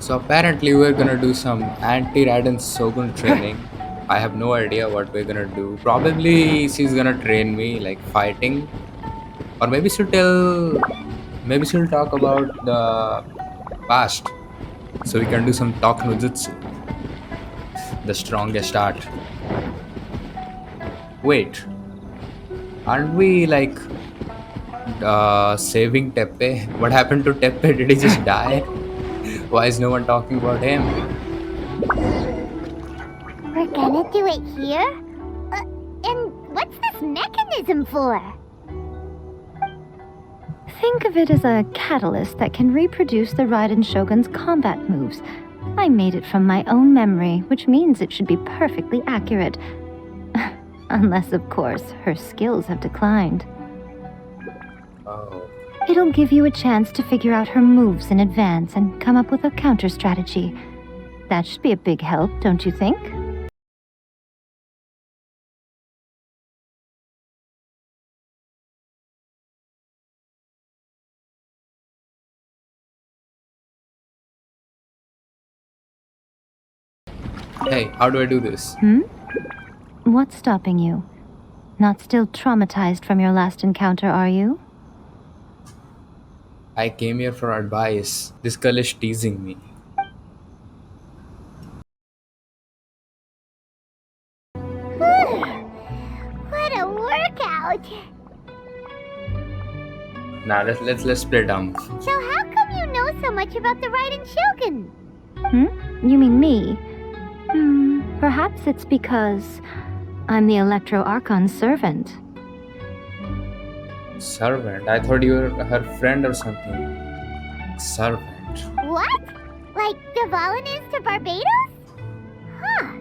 So apparently we're gonna do some anti-Raiden Shogun training. I have no idea what we're gonna do. Probably she's gonna train me like fighting, or maybe she'll talk about the past. So we can do some talk no jutsu, the strongest art. Wait, aren't we like saving Teppe? What happened to Teppe? Did he just die? Why is no one talking about him? We're gonna do it here? And what's this mechanism for? Think of it as a catalyst that can reproduce the Raiden Shogun's combat moves. I made it from my own memory, which means it should be perfectly accurate. Unless, of course, her skills have declined. Oh, It'll give you a chance to figure out her moves in advance and come up with a counter strategy. That should be a big help, don't you think? hey, how do I do this? What's stopping you? Not still traumatized from your last encounter, are you? I came here for advice. This girl is teasing me. What a workout! Now let's play dumb. So how come you know so much about the Raiden Shogun? You mean me? Perhaps it's because I'm the Electro Archon's servant. Servant? I thought you were her friend or something. Servant. What? Like Devalin is to Barbados? Huh.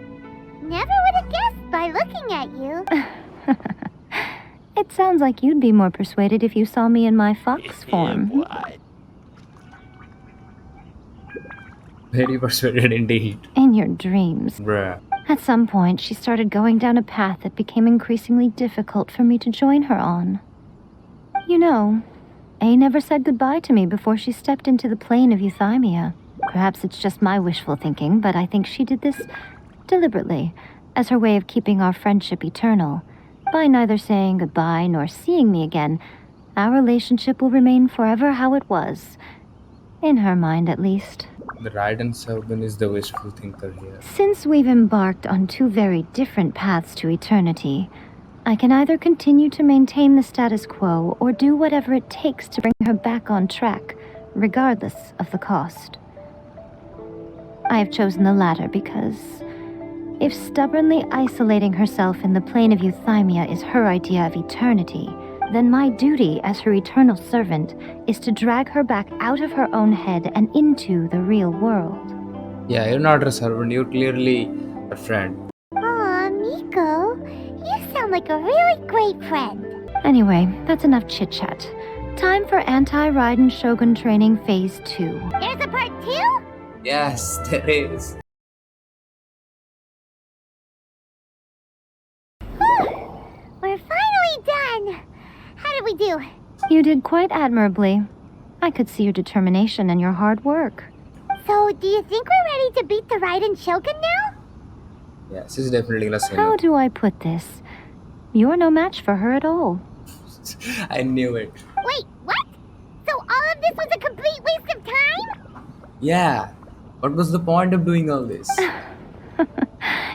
Never would have guessed by looking at you. It sounds like you'd be more persuaded if you saw me in my fox form. Very persuaded indeed. In your dreams. Bruh. At some point, she started going down a path that became increasingly difficult for me to join her on. You know, A never said goodbye to me before she stepped into the plane of euthymia. Perhaps it's just my wishful thinking, but I think she did this deliberately, as her way of keeping our friendship eternal. By neither saying goodbye nor seeing me again, our relationship will remain forever how it was. In her mind, at least. The Raiden Shogun is the wishful thinker here. Since we've embarked on two very different paths to eternity, I can either continue to maintain the status quo or do whatever it takes to bring her back on track, regardless of the cost. I have chosen the latter because if stubbornly isolating herself in the plane of euthymia is her idea of eternity, then my duty as her eternal servant is to drag her back out of her own head and into the real world. Yeah, you're not a servant, you're clearly a friend. Aw, Miko, you sound like a really great friend. Anyway, that's enough chit-chat. Time for Anti-Raiden Shogun Training Phase 2. There's a part 2? Yes, there is. We're finally done. How did we do? You did quite admirably. I could see your determination and your hard work. So, do you think we're ready to beat the Raiden Shogun now? Yeah, she's definitely gonna say How no. do I put this? You're no match for her at all. I knew it. Wait, what? So all of this was a complete waste of time? Yeah. What was the point of doing all this?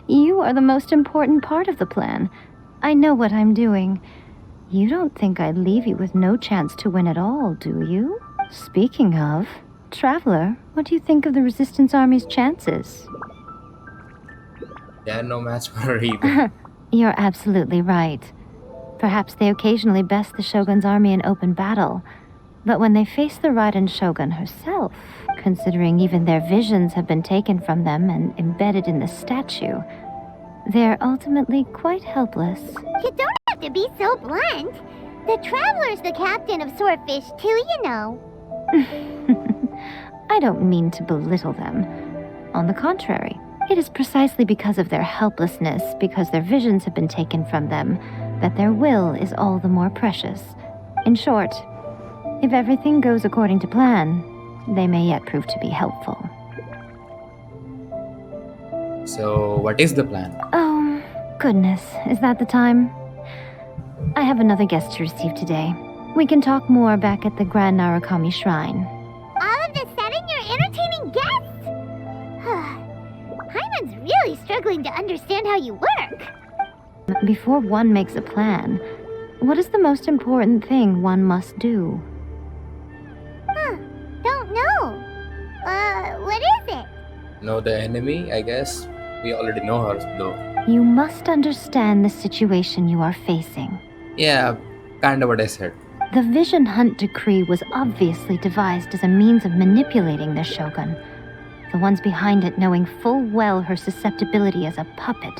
You are the most important part of the plan. I know what I'm doing. You don't think I'd leave you with no chance to win at all, do you? Speaking of, Traveler, what do you think of the Resistance Army's chances? Yeah, no match for her either. You're absolutely right. Perhaps they occasionally best the Shogun's army in open battle, but when they face the Raiden Shogun herself, considering even their visions have been taken from them and embedded in the statue, they're ultimately quite helpless. You don't have to be so blunt. The Traveler's the captain of Swordfish too, you know. I don't mean to belittle them. On the contrary, it is precisely because of their helplessness, because their visions have been taken from them, that their will is all the more precious. In short, if everything goes according to plan, they may yet prove to be helpful. So, what is the plan? Oh, goodness. Is that the time? I have another guest to receive today. We can talk more back at the Grand Narukami Shrine. All of the sudden, you're entertaining guests? Paimon's really struggling to understand how you work. Before one makes a plan, what is the most important thing one must do? Don't know. What is it? Know the enemy, I guess. We already know her, though. You must understand the situation you are facing. Yeah, kinda what I said. The Vision Hunt Decree was obviously devised as a means of manipulating the Shogun. The ones behind it knowing full well her susceptibility as a puppet,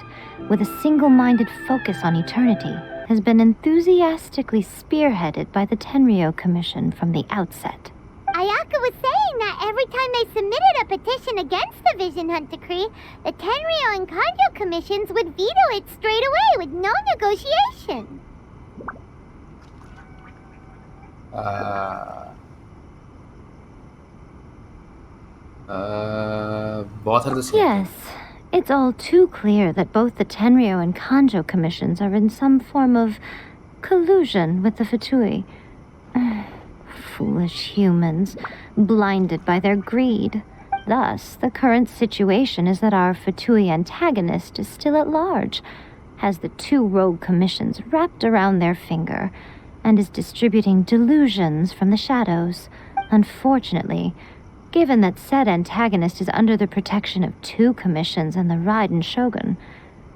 with a single-minded focus on eternity, has been enthusiastically spearheaded by the Tenryo Commission from the outset. Ayaka was saying that every time they submitted a petition against the Vision Hunt Decree, the Tenryo and Kanjo commissions would veto it straight away with no negotiation. Both are the same. Yes, it's all too clear that both the Tenryo and Kanjo commissions are in some form of collusion with the Fatui. Foolish humans, blinded by their greed. Thus, the current situation is that our Fatui antagonist is still at large, has the two rogue commissions wrapped around their finger, and is distributing delusions from the shadows. Unfortunately, given that said antagonist is under the protection of two commissions and the Raiden Shogun,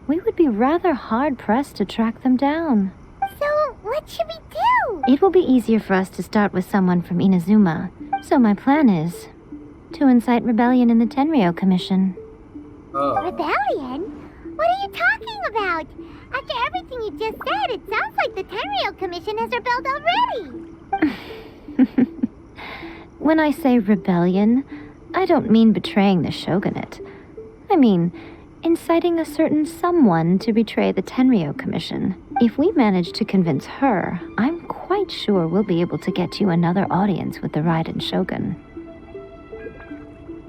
we would be rather hard-pressed to track them down. So, what should we do? It will be easier for us to start with someone from Inazuma. So my plan is to incite rebellion in the Tenryo Commission. Oh. Rebellion? What are you talking about? After everything you just said, it sounds like the Tenryo Commission has rebelled already. When I say rebellion, I don't mean betraying the shogunate. I mean inciting a certain someone to betray the Tenryo Commission. If we manage to convince her, I'm quite sure we'll be able to get you another audience with the Raiden Shogun.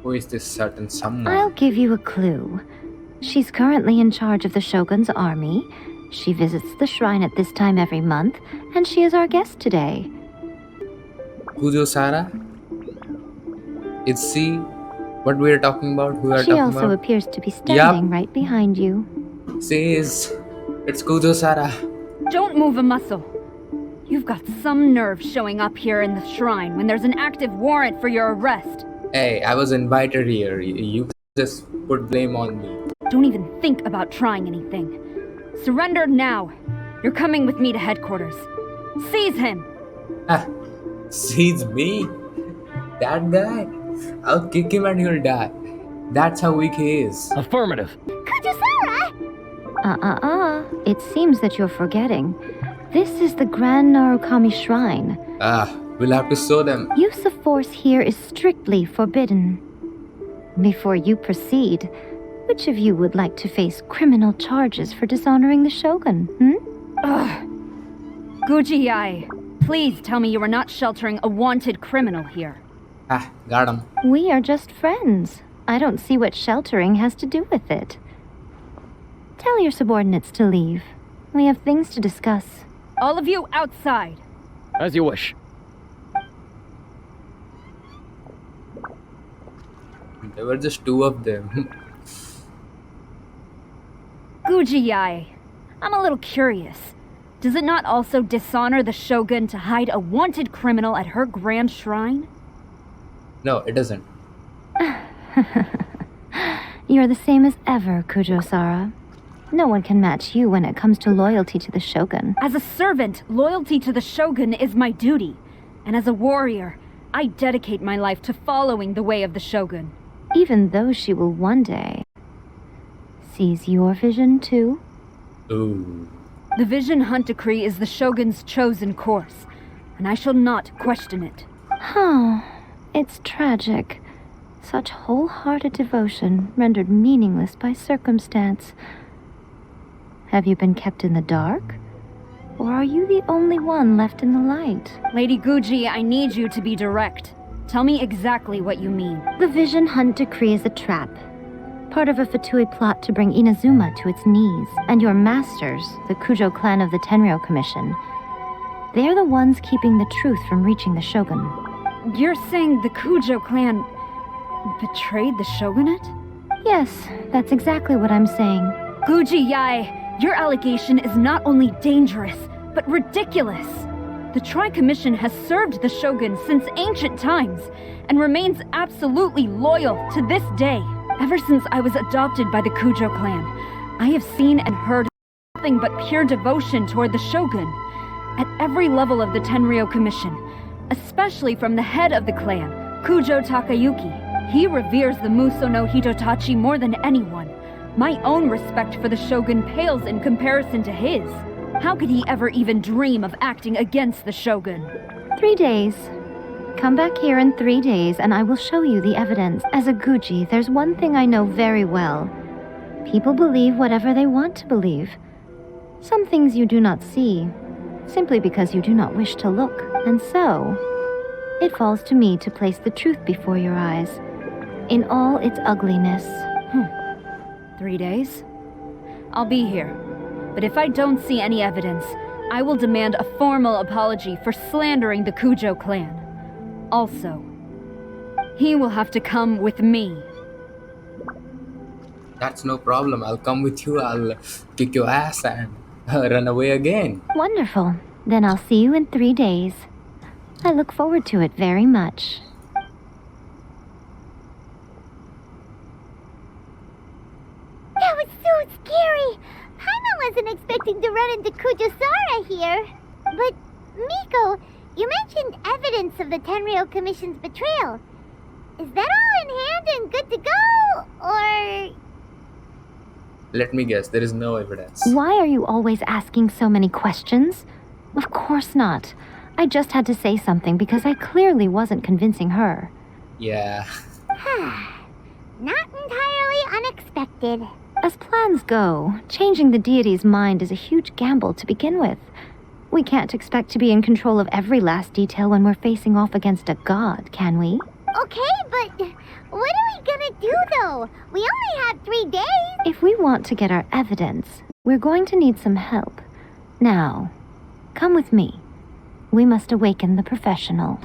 Who is this certain someone? I'll give you a clue. She's currently in charge of the Shogun's army. She visits the shrine at this time every month, and she is our guest today. Kujo Sara? Is she what we are talking about? Who we are She talking also about? appears to be standing right behind you. She is. It's Kujo Sara. Don't move a muscle. You've got some nerve showing up here in the shrine when there's an active warrant for your arrest. Hey, I was invited here. You just put blame on me. Don't even think about trying anything. Surrender now. You're coming with me to headquarters. Seize him! Ah, seize me? That guy? I'll kick him and he'll die. That's how weak he is. Affirmative. Kujusara! It seems that you're forgetting. This is the Grand Narukami Shrine. We'll have to show them. Use of force here is strictly forbidden. Before you proceed, which of you would like to face criminal charges for dishonoring the Shogun, Ugh. Guji-ai, please tell me you are not sheltering a wanted criminal here. Got him. We are just friends. I don't see what sheltering has to do with it. Tell your subordinates to leave. We have things to discuss. All of you outside. As you wish. There were just two of them. Guji-ai, I'm a little curious. Does it not also dishonor the Shogun to hide a wanted criminal at her grand shrine? No, it doesn't. You're the same as ever, Kujo-sara. No one can match you when it comes to loyalty to the Shogun. As a servant, loyalty to the Shogun is my duty. And as a warrior, I dedicate my life to following the way of the Shogun. Even though she will one day seize your vision too? Ooh. The Vision Hunt Decree is the Shogun's chosen course, and I shall not question it. Huh. It's tragic. Such wholehearted devotion rendered meaningless by circumstance. Have you been kept in the dark? Or are you the only one left in the light? Lady Guji, I need you to be direct. Tell me exactly what you mean. The Vision Hunt Decree is a trap. part of a Fatui plot to bring Inazuma to its knees, and your masters, the Kujo clan of the Tenryou Commission. They're the ones keeping the truth from reaching the shogun. You're saying the Kujo clan betrayed the shogunate? Yes, that's exactly what I'm saying. Guji Yae, your allegation is not only dangerous, but ridiculous. The Tri-Commission has served the shogun since ancient times, and remains absolutely loyal to this day. Ever since I was adopted by the Kujo clan, I have seen and heard nothing but pure devotion toward the shogun. At every level of the Tenryou Commission, especially from the head of the clan, Kujo Takayuki. He reveres the Muso no Hitotachi more than anyone. My own respect for the shogun pales in comparison to his. How could he ever even dream of acting against the shogun? 3 days. Come back here in 3 days and I will show you the evidence. As a Guji, there's one thing I know very well. People believe whatever they want to believe. Some things you do not see, simply because you do not wish to look. And so, it falls to me to place the truth before your eyes, in all its ugliness. 3 days? I'll be here. But if I don't see any evidence, I will demand a formal apology for slandering the Kujo clan. Also, he will have to come with me. That's no problem. I'll come with you. I'll kick your ass and run away again. Wonderful. Then I'll see you in 3 days. I look forward to it very much. That was so scary. Paimon wasn't expecting to run into Kujosara here. But, Miko, you mentioned evidence of the Tenryou Commission's betrayal. Is that all in hand and good to go, or... Let me guess, there is no evidence. Why are you always asking so many questions? Of course not. I just had to say something because I clearly wasn't convincing her. Yeah. Not entirely unexpected. As plans go, changing the deity's mind is a huge gamble to begin with. We can't expect to be in control of every last detail when we're facing off against a god, can we? Okay, but what are we gonna do, though? We only have 3 days. If we want to get our evidence, we're going to need some help. Now, come with me. We must awaken the professional.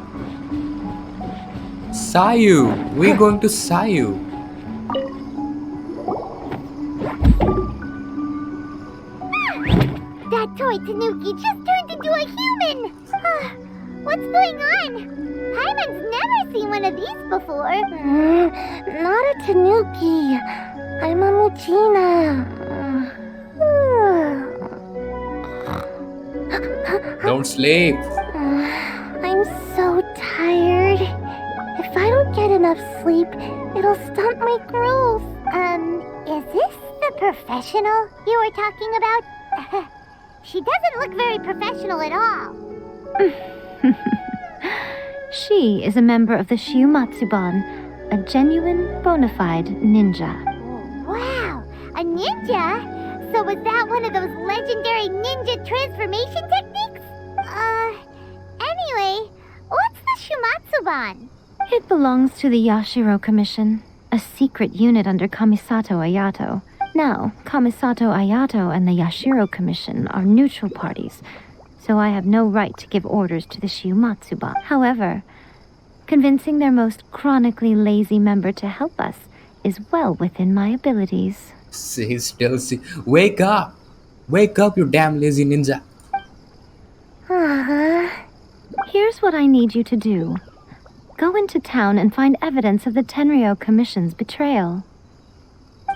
Sayu! We're going to Sayu. That toy Tanuki just turned into a human! What's going on? Paimon's never seen one of these before. Not a Tanuki. I'm a Muchina. Don't sleep. I'm so tired. If I don't get enough sleep, it'll stunt my growth. Is this the professional you were talking about? She doesn't look very professional at all. She is a member of the Shiumatsuban, a genuine, bona fide ninja. Wow, a ninja? So was that one of those legendary ninja transformation techniques? Anyway, what's the Shiumatsuban? It belongs to the Yashiro Commission, a secret unit under Kamisato Ayato. Now, Kamisato Ayato and the Yashiro Commission are neutral parties, so I have no right to give orders to the Shiumatsuban. However, convincing their most chronically lazy member to help us is well within my abilities. He's still Wake up! Wake up, you damn lazy ninja. Here's what I need you to do. Go into town and find evidence of the Tenryou Commission's betrayal.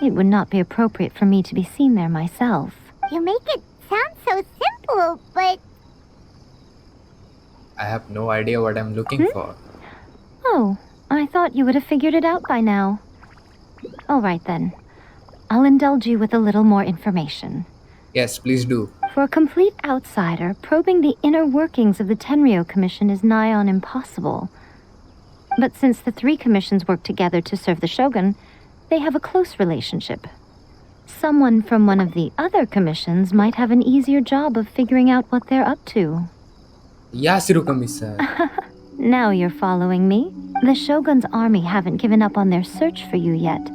It would not be appropriate for me to be seen there myself. You make it sound so simple, but... I have no idea what I'm looking for. Oh, I thought you would have figured it out by now. All right then. I'll indulge you with a little more information. Yes, please do. For a complete outsider, probing the inner workings of the Tenryou Commission is nigh on impossible. But since the 3 commissions work together to serve the shogun, they have a close relationship. Someone from one of the other commissions might have an easier job of figuring out what they're up to. Yashiro-kami-san. Now you're following me. The shogun's army haven't given up on their search for you yet,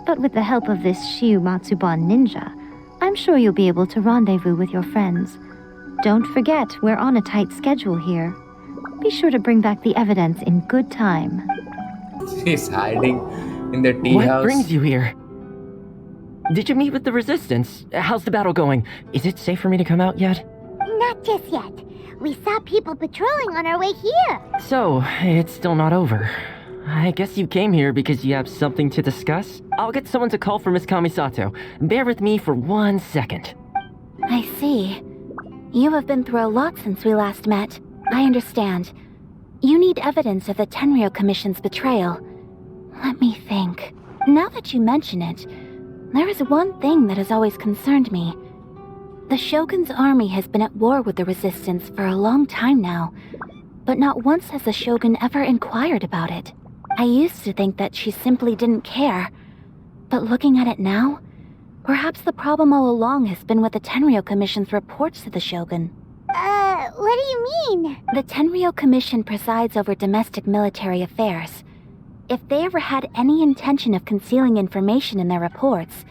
But with the help of this Shiu Matsuban ninja, I'm sure you'll be able to rendezvous with your friends. Don't forget, we're on a tight schedule here. Be sure to bring back the evidence in good time. She's hiding in the tea What house. brings you here? Did you meet with the Resistance? How's the battle going? Is it safe for me to come out yet? Not just yet. We saw people patrolling on our way here. So, it's still not over. I guess you came here because you have something to discuss? I'll get someone to call for Miss Kamisato. Bear with me for 1 second. I see. You have been through a lot since we last met. I understand. You need evidence of the Tenryou Commission's betrayal. Let me think. Now that you mention it, there is one thing that has always concerned me. The Shogun's army has been at war with the Resistance for a long time now, but not once has the Shogun ever inquired about it. I used to think that she simply didn't care, but looking at it now, perhaps the problem all along has been with the Tenryou Commission's reports to the Shogun. What do you mean? The Tenryou Commission presides over domestic military affairs. If they ever had any intention of concealing information in their reports,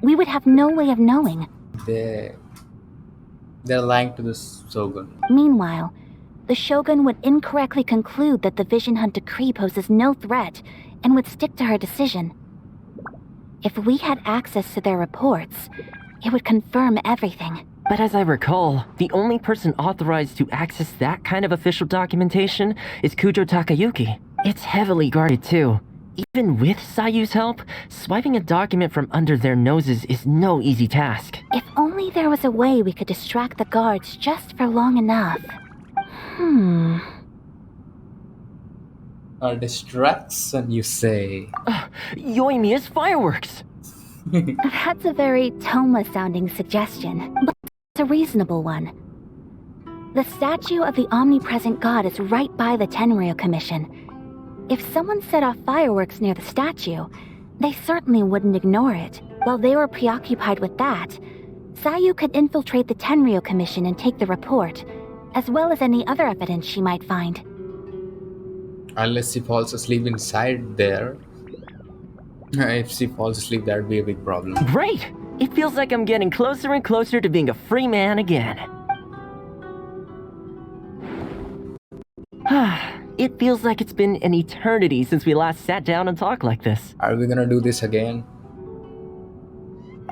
we would have no way of knowing. They're lying to the Shogun. Meanwhile, the Shogun would incorrectly conclude that the Vision Hunt decree poses no threat and would stick to her decision. If we had access to their reports, it would confirm everything. But as I recall, the only person authorized to access that kind of official documentation is Kujo Takayuki. It's heavily guarded too. Even with Sayu's help, swiping a document from under their noses is no easy task. If only there was a way we could distract the guards just for long enough. Distraction, you say? Yoimiya's fireworks! That's a very Toma-sounding suggestion, but it's a reasonable one. The statue of the omnipresent god is right by the Tenryou Commission. If someone set off fireworks near the statue, they certainly wouldn't ignore it. While they were preoccupied with that, Sayu could infiltrate the Tenryou Commission and take the report, as well as any other evidence she might find. Unless she falls asleep inside there. If she falls asleep, that would be a big problem. Great! It feels like I'm getting closer and closer to being a free man again. It feels like it's been an eternity since we last sat down and talked like this. Are we gonna do this again?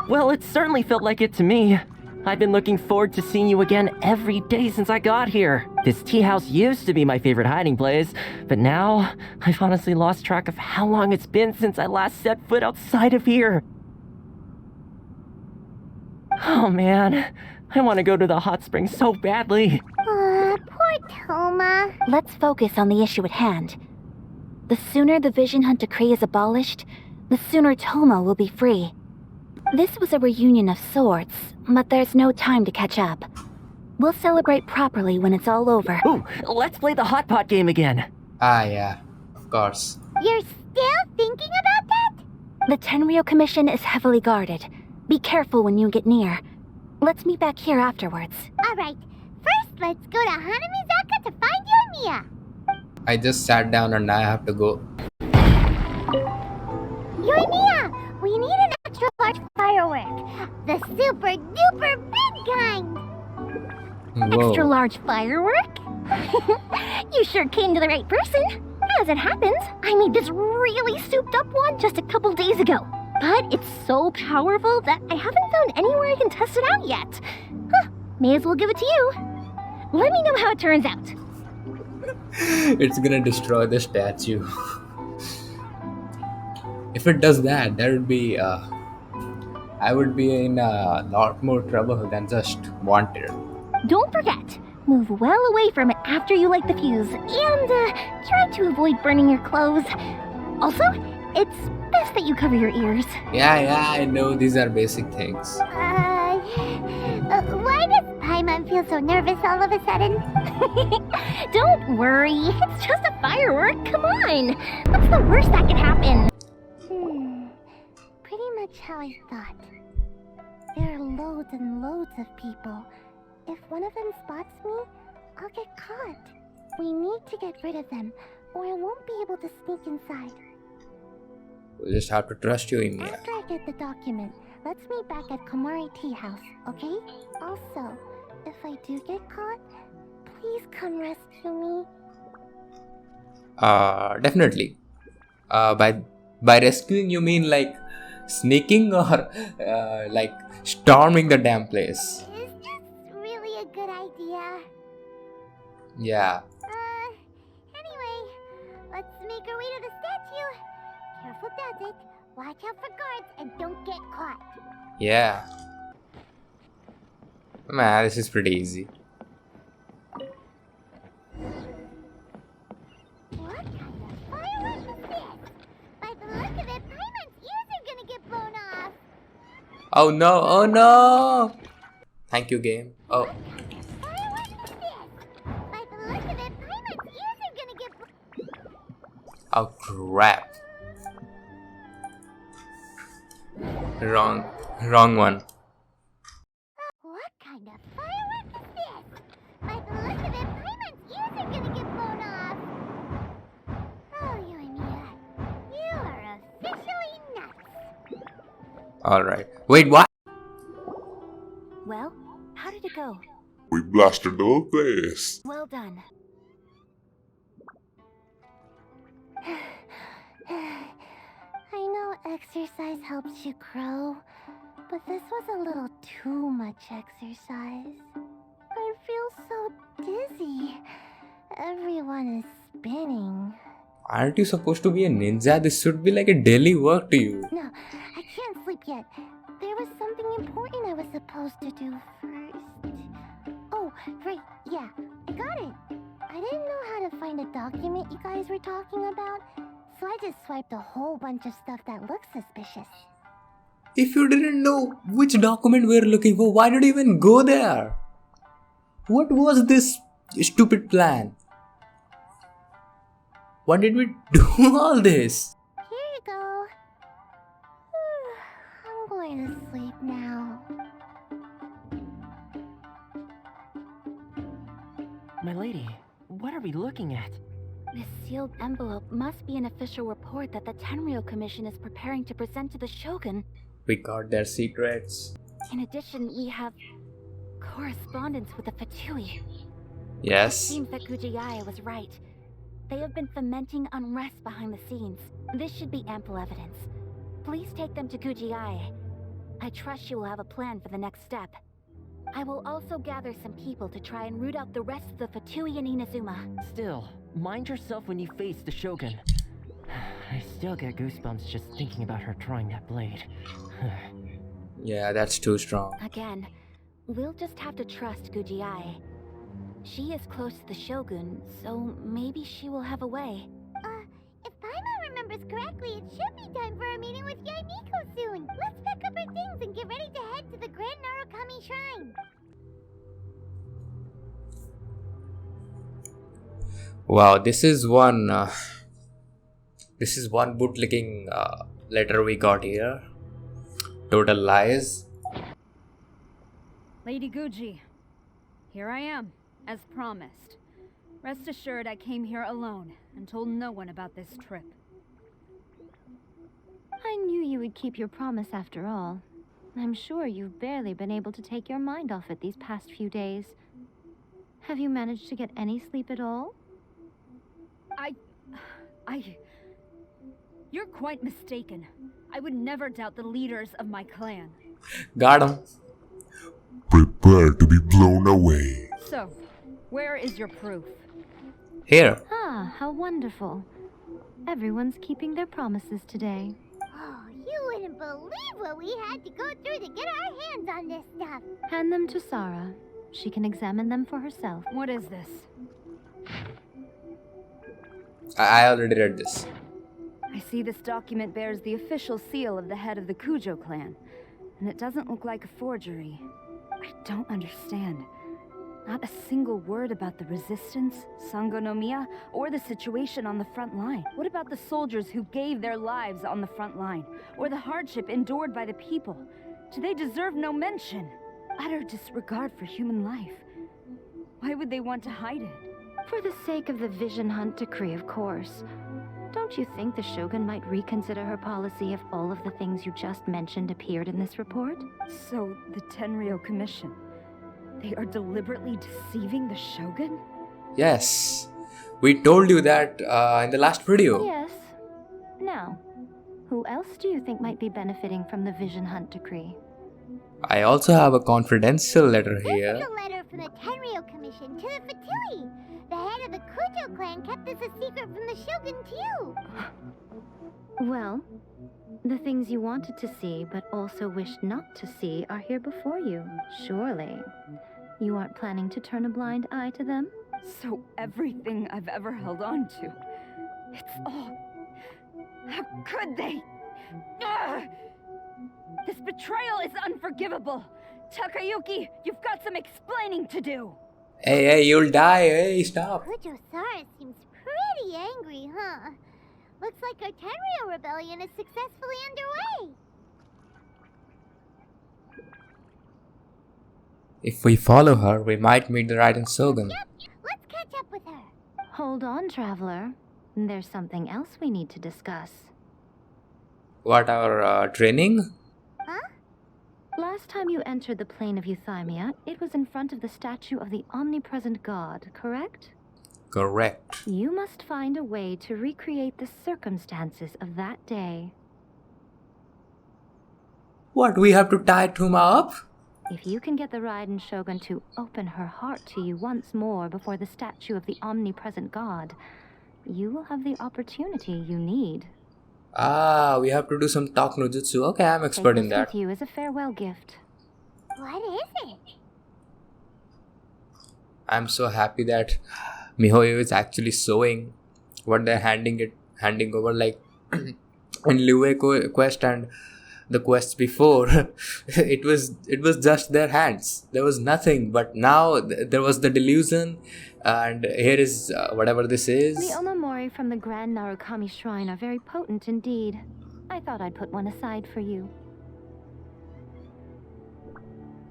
Well, it certainly felt like it to me. I've been looking forward to seeing you again every day since I got here. This tea house used to be my favorite hiding place, but now I've honestly lost track of how long it's been since I last set foot outside of here. Oh man, I want to go to the hot springs so badly. Poor Toma. Let's focus on the issue at hand. The sooner the Vision Hunt decree is abolished, the sooner Toma will be free. This was a reunion of sorts, but there's no time to catch up. We'll celebrate properly when it's all over. Ooh, let's play the hot pot game again. Ah, yeah, of course. You're still thinking about that? The Tenryou Commission is heavily guarded. Be careful when you get near. Let's meet back here afterwards. Alright, first let's go to Hanamizaka to find Yoimiya. I just sat down and I have to go. Yoimiya, we need an extra large firework. The super duper big kind. Whoa. Extra large firework? You sure came to the right person. As it happens, I made this really souped up one just a couple days ago. But it's so powerful that I haven't found anywhere I can test it out yet. May as well give it to you. Let me know how it turns out. It's gonna destroy the statue. If it does that, that would be I would be in a lot more trouble than just wanted. Don't forget, move well away from it after you light the fuse, and try to avoid burning your clothes. Also, it's best that you cover your ears. Yeah, I know these are basic things. Why does Paimon feel so nervous all of a sudden? Don't worry, it's just a firework, come on. What's the worst that can happen? Pretty much how I thought. There are loads and loads of people. If one of them spots me, I'll get caught. We need to get rid of them, or I won't be able to sneak inside. We just have to trust you, Emiya. After I get the document, let's meet back at Komari Tea House, okay? Also, if I do get caught, please come rescue me. Definitely. By rescuing you mean like sneaking or like storming the damn place? Is this really a good idea? Yeah. Anyway, let's make our way to the statue. Careful does it. Watch out for guards and don't get caught. Yeah. Man, this is pretty easy. What kind of fireworks is this? By the look of it, Paimon's ears are gonna get blown off. Oh no, oh no! Thank you, game. Oh, Fireworks is this? By the look of it, Paimon's ears are gonna get oh crap. Wrong one. What kind of fireworks is this? By the look of it, Paimon's ears are gonna get blown off. Oh, you and Mia, you are officially nuts. Alright. Wait, what? Well, how did it go? We blasted the whole place. Well done. I know exercise helps you grow, but this was a little too much exercise. I feel so dizzy. Everyone is spinning. Aren't you supposed to be a ninja? This should be like a daily work to you. No, I can't sleep yet. There was something important I was supposed to do first. Oh, right, yeah, I got it. I didn't know how to find a document you guys were talking about, so I just swiped a whole bunch of stuff that looks suspicious. If you didn't know which document we were looking for, why did you even go there? What was this stupid plan? Why did we do all this? Here you go. I'm going to sleep now. My lady, what are we looking at? This sealed envelope must be an official report that the Tenryou Commission is preparing to present to the Shogun. We got their secrets. In addition, we have correspondence with the Fatui. Yes. Seems that Gujiyaya was right. They have been fomenting unrest behind the scenes. This should be ample evidence. Please take them to Gujiyaya. I trust you will have a plan for the next step. I will also gather some people to try and root out the rest of the Fatui in Inazuma. Still, mind yourself when you face the Shogun. I still get goosebumps just thinking about her drawing that blade. Yeah, that's too strong. Again, we'll just have to trust Gujiyai. She is close to the Shogun, so maybe she will have a way. If Paimon remembers correctly, it should be time for a meeting with Yaimiko soon. Let's pack up our things and get ready to head to the Grand Narukami Shrine. Wow, this is one bootlicking letter we got here. Total lies. Lady Guji, here I am, as promised. Rest assured I came here alone and told no one about this trip. I knew you would keep your promise after all. I'm sure you've barely been able to take your mind off it these past few days. Have you managed to get any sleep at all? You're quite mistaken. I would never doubt the leaders of my clan. Got him. Prepare to be blown away. So, where is your proof? Here. Ah, how wonderful. Everyone's keeping their promises today. Oh, you wouldn't believe what we had to go through to get our hands on this stuff. Hand them to Sarah. She can examine them for herself. What is this? I already read this. I see this document bears the official seal of the head of the Kujo clan, and it doesn't look like a forgery. I don't understand. Not a single word about the resistance, Sangonomiya, or the situation on the front line. What about the soldiers who gave their lives on the front line, or the hardship endured by the people? Do they deserve no mention? Utter disregard for human life. Why would they want to hide it? For the sake of the Vision Hunt decree, of course. Don't you think the Shogun might reconsider her policy if all of the things you just mentioned appeared in this report? So, the Tenryo Commission, they are deliberately deceiving the Shogun? Yes. We told you that in the last video. Yes. Now, who else do you think might be benefiting from the Vision Hunt decree? I also have a confidential letter This here. is a letter from the Tenryo Commission to the Fatui. The head of the Kujo clan kept this a secret from the Shogun too. Well, the things you wanted to see but also wished not to see are here before you, surely. You aren't planning to turn a blind eye to them? So everything I've ever held on to, it's all... How could they? Ugh! This betrayal is unforgivable! Takayuki, you've got some explaining to do! Hey, you'll die. Hey, stop. Kujo-Sara seems pretty angry, huh? Looks like our Tenryo rebellion is successfully underway. If we follow her, we might meet the Raiden Shogun. Yep, let's catch up with her. Hold on, traveler. There's something else we need to discuss. What, our training? Huh? Last time you entered the plane of Euthymia, it was in front of the statue of the omnipresent god, correct? Correct. You must find a way to recreate the circumstances of that day. What, we have to tie Tuma up? If you can get the Raiden Shogun to open her heart to you once more before the statue of the omnipresent god, you will have the opportunity you need. Ah, we have to do some talk no jutsu. Okay, I'm expert Take in this that. with you as a farewell gift. What is it? I'm so happy that Mihoyo is actually showing what they're handing over, like in Liyue quest and the quests before. it was just their hands. There was nothing, but now there was the delusion, and here is whatever this is. The Omamori from the Grand Narukami Shrine are very potent indeed. I thought I'd put one aside for you.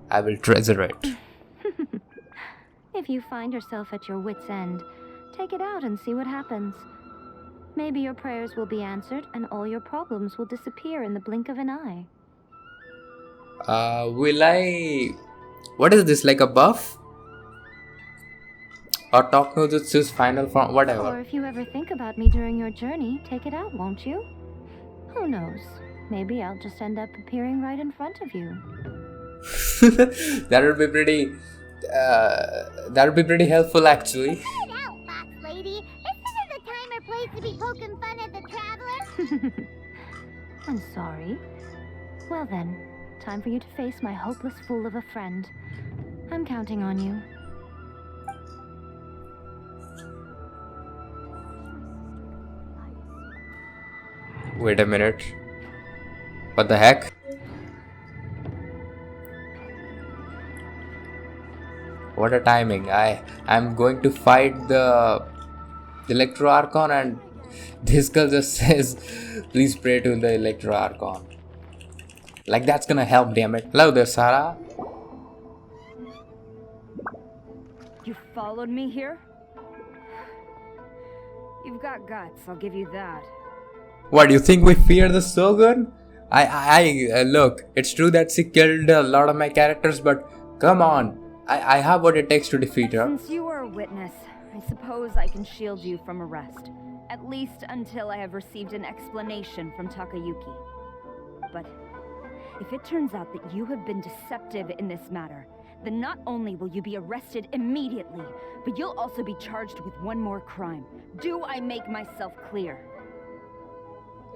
I will treasure it. If you find yourself at your wit's end, take it out and see what happens. Maybe your prayers will be answered and all your problems will disappear in the blink of an eye. Will I... What is this, like a buff? Or talk no jutsu's final form, Or whatever. if you ever think about me during your journey, take it out, won't you? Who knows? Maybe I'll just end up appearing right in front of you. That would be pretty... that would be pretty helpful, actually. Cut it out, box lady. This isn't the time or place to be poking fun at the traveler. I'm sorry. Well then, time for you to face my hopeless fool of a friend. I'm counting on you. Wait a minute. What the heck? What a timing. I'm going to fight the Electro Archon and this girl just says, please pray to the Electro Archon. Like that's gonna help, damn it. Hello there, Sarah. You followed me here? You've got guts, I'll give you that. What, do you think we fear the Shogun? Look, it's true that she killed a lot of my characters, but come on. I have what it takes to defeat her. Since you are a witness, I suppose I can shield you from arrest. At least until I have received an explanation from Takayuki. But if it turns out that you have been deceptive in this matter, then not only will you be arrested immediately, but you'll also be charged with one more crime. Do I make myself clear?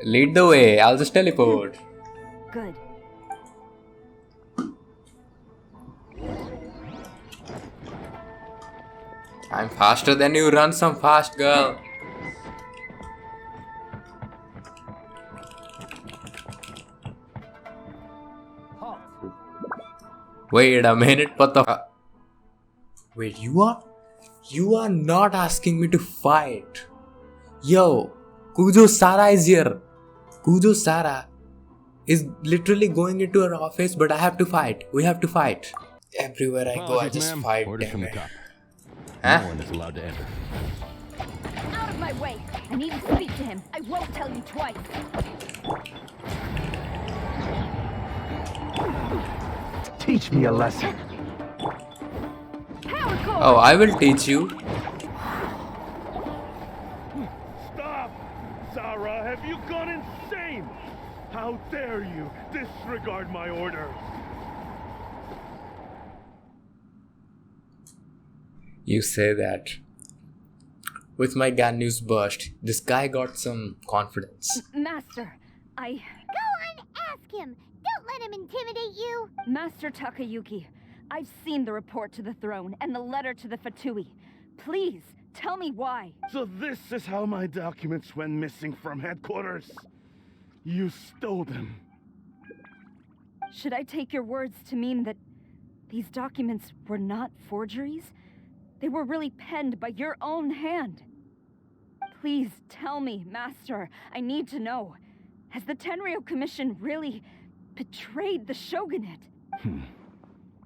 Lead the way, I'll just teleport. Good. I'm faster than you, run some fast, girl. Wait a minute, what the Wait, you are not asking me to fight. Yo, Kujo-Sara is here. Kujo-Sara is literally going into her office, but I have to fight. We have to fight. Everywhere I go, I just fight. Orders Damn from the it. cop. Huh? No one is allowed to enter. Out of of my way! I need to speak to him. I won't tell you twice. Teach me a lesson. Power core! Oh, I will teach you. Stop! Sarah, have you gone insane? How dare you disregard my orders? You say that. With my gun news burst, this guy got some confidence. Master, Go on, ask him. Don't let him intimidate you. Master Takayuki, I've seen the report to the throne and the letter to the Fatui. Please, tell me why. So this is how my documents went missing from headquarters? You stole them. Should I take your words to mean that these documents were not forgeries? They were really penned by your own hand. Please tell me, Master. I need to know. Has the Tenryo Commission really betrayed the shogunate?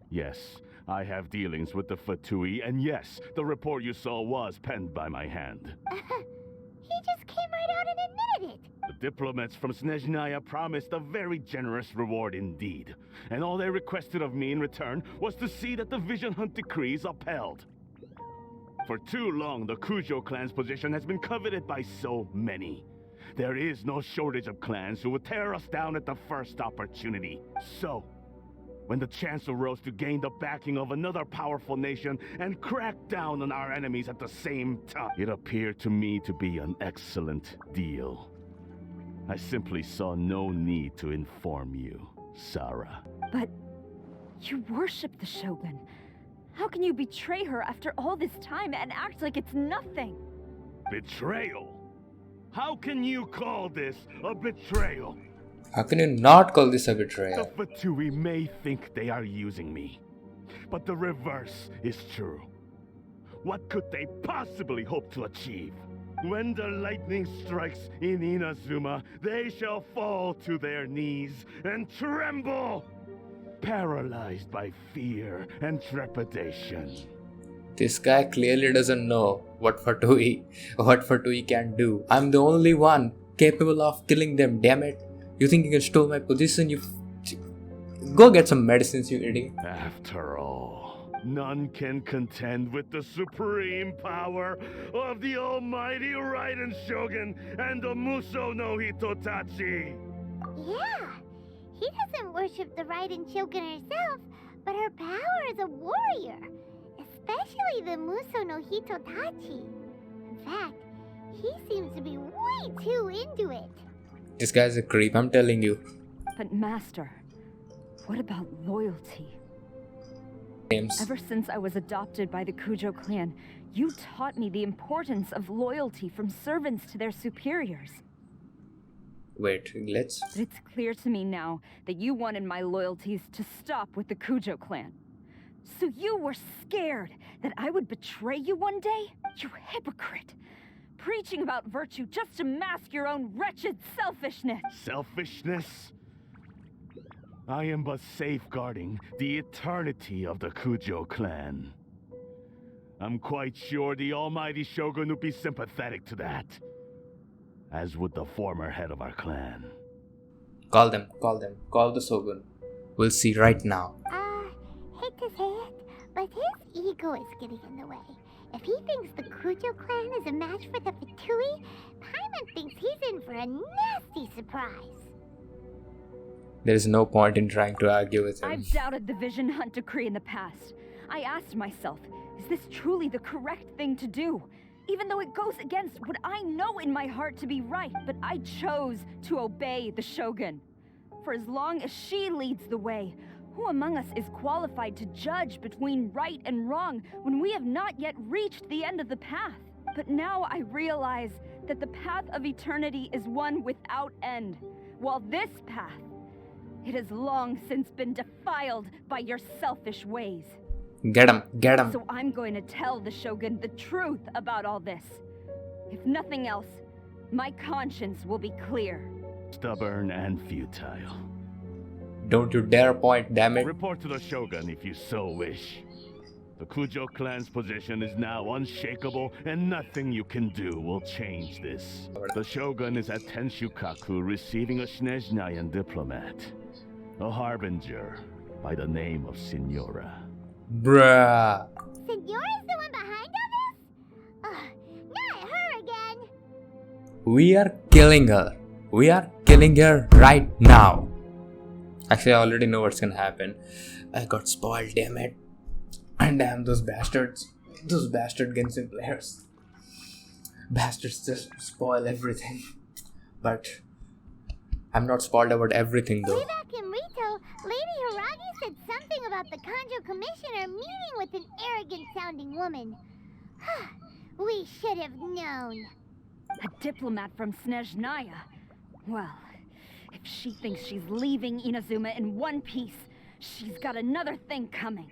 Yes, I have dealings with the Fatui, and yes, the report you saw was penned by my hand. He just came right out and admitted it. The diplomats from Snezhnaya promised a very generous reward indeed, and all they requested of me in return was to see that the Vision Hunt decrees upheld. For too long, the Kujo clan's position has been coveted by so many. There is no shortage of clans who would tear us down at the first opportunity. So, when the chance arose to gain the backing of another powerful nation and crack down on our enemies at the same time, it appeared to me to be an excellent deal. I simply saw no need to inform you, Sarah. But you worship the Shogun. How can you betray her after all this time and act like it's nothing? Betrayal? How can you call this a betrayal? How can you not call this a The betrayal? Fatui may think they are using me, but the reverse is true. What could they possibly hope to achieve? When the lightning strikes in Inazuma, they shall fall to their knees and tremble, paralyzed by fear and trepidation. This guy clearly doesn't know what Fatui can do. I'm the only one capable of killing them, damn it. You think you can steal my position? Go get some medicines, you idiot. After all, none can contend with the supreme power of the almighty Raiden Shogun and the Muso no Hitotachi. Yeah, he doesn't worship the Raiden Shogun herself, but her power as a warrior, especially the Muso no Hitotachi. In fact, he seems to be way too into it. This guy's a creep, I'm telling you. But Master, what about loyalty? James. Ever since I was adopted by the Kujo clan, you taught me the importance of loyalty from servants to their superiors. Wait, let's... But it's clear to me now that you wanted my loyalties to stop with the Kujo clan. So you were scared that I would betray you one day? You hypocrite! Preaching about virtue just to mask your own wretched selfishness! Selfishness? I am but safeguarding the eternity of the Kujo clan. I'm quite sure the almighty Shogun would be sympathetic to that, as would the former head of our clan. Call them. Call the Shogun. We'll see right now. Hate to say it, but his ego is getting in the way. If he thinks the Kujo clan is a match for the Fatui, Paimon thinks he's in for a nasty surprise. There's no point in trying to argue with him. I've doubted the Vision Hunt decree in the past. I asked myself, is this truly the correct thing to do? Even though it goes against what I know in my heart to be right, but I chose to obey the Shogun. For as long as she leads the way, who among us is qualified to judge between right and wrong when we have not yet reached the end of the path? But now I realize that the path of eternity is one without end, while this path, it has long since been defiled by your selfish ways. Get him. So I'm going to tell the Shogun the truth about all this. If nothing else, my conscience will be clear. Stubborn and futile. Don't you dare point, damn it. Report to the Shogun if you so wish. The Kujo clan's position is now unshakable, and nothing you can do will change this. The Shogun is at Tenshukaku receiving a Snezhnayan diplomat, a harbinger by the name of Signora. Bruh. Signora's the one behind all this? Ugh, not her again. We are killing her. We are killing her right now. Actually, I already know what's gonna happen. I got spoiled, damn it. And damn those bastards. Those bastard Genshin players. Bastards just spoil everything. But I'm not spoiled about everything though. Way back in Rito, Lady Hiragi said something about the Kanjo Commissioner meeting with an arrogant-sounding woman. We should have known. A diplomat from Snezhnaya. Well, if she thinks she's leaving Inazuma in one piece, she's got another thing coming.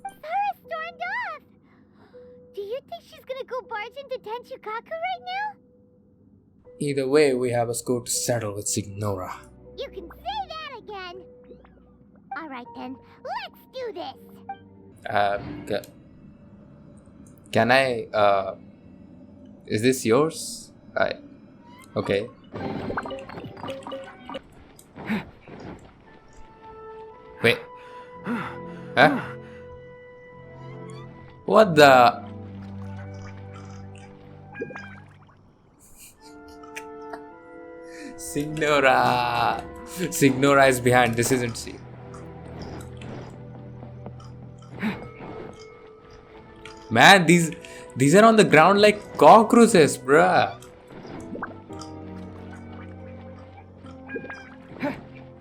Sarah stormed off! Do you think she's gonna go barge into Tenshukaku right now? Either way, we have a score to settle with Signora. You can say that again! Alright then, let's do this! Can I, is this yours? Okay. Wait. Huh? What the? Signora! Signora is behind, this isn't she. Man, these are on the ground like cockroaches, bruh.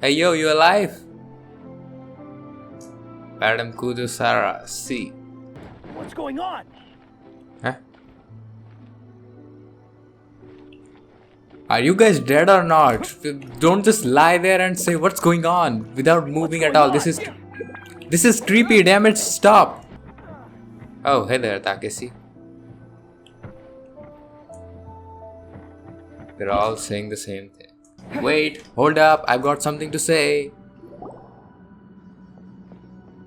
Hey yo, you alive? Madam Kudo Sara, see. What's going on? Huh? Are you guys dead or not? Don't just lie there and say what's going on without moving at all. This is creepy, damn it, stop. Oh, hey there, Takeshi. They're all saying the same thing. Wait, hold up, I've got something to say.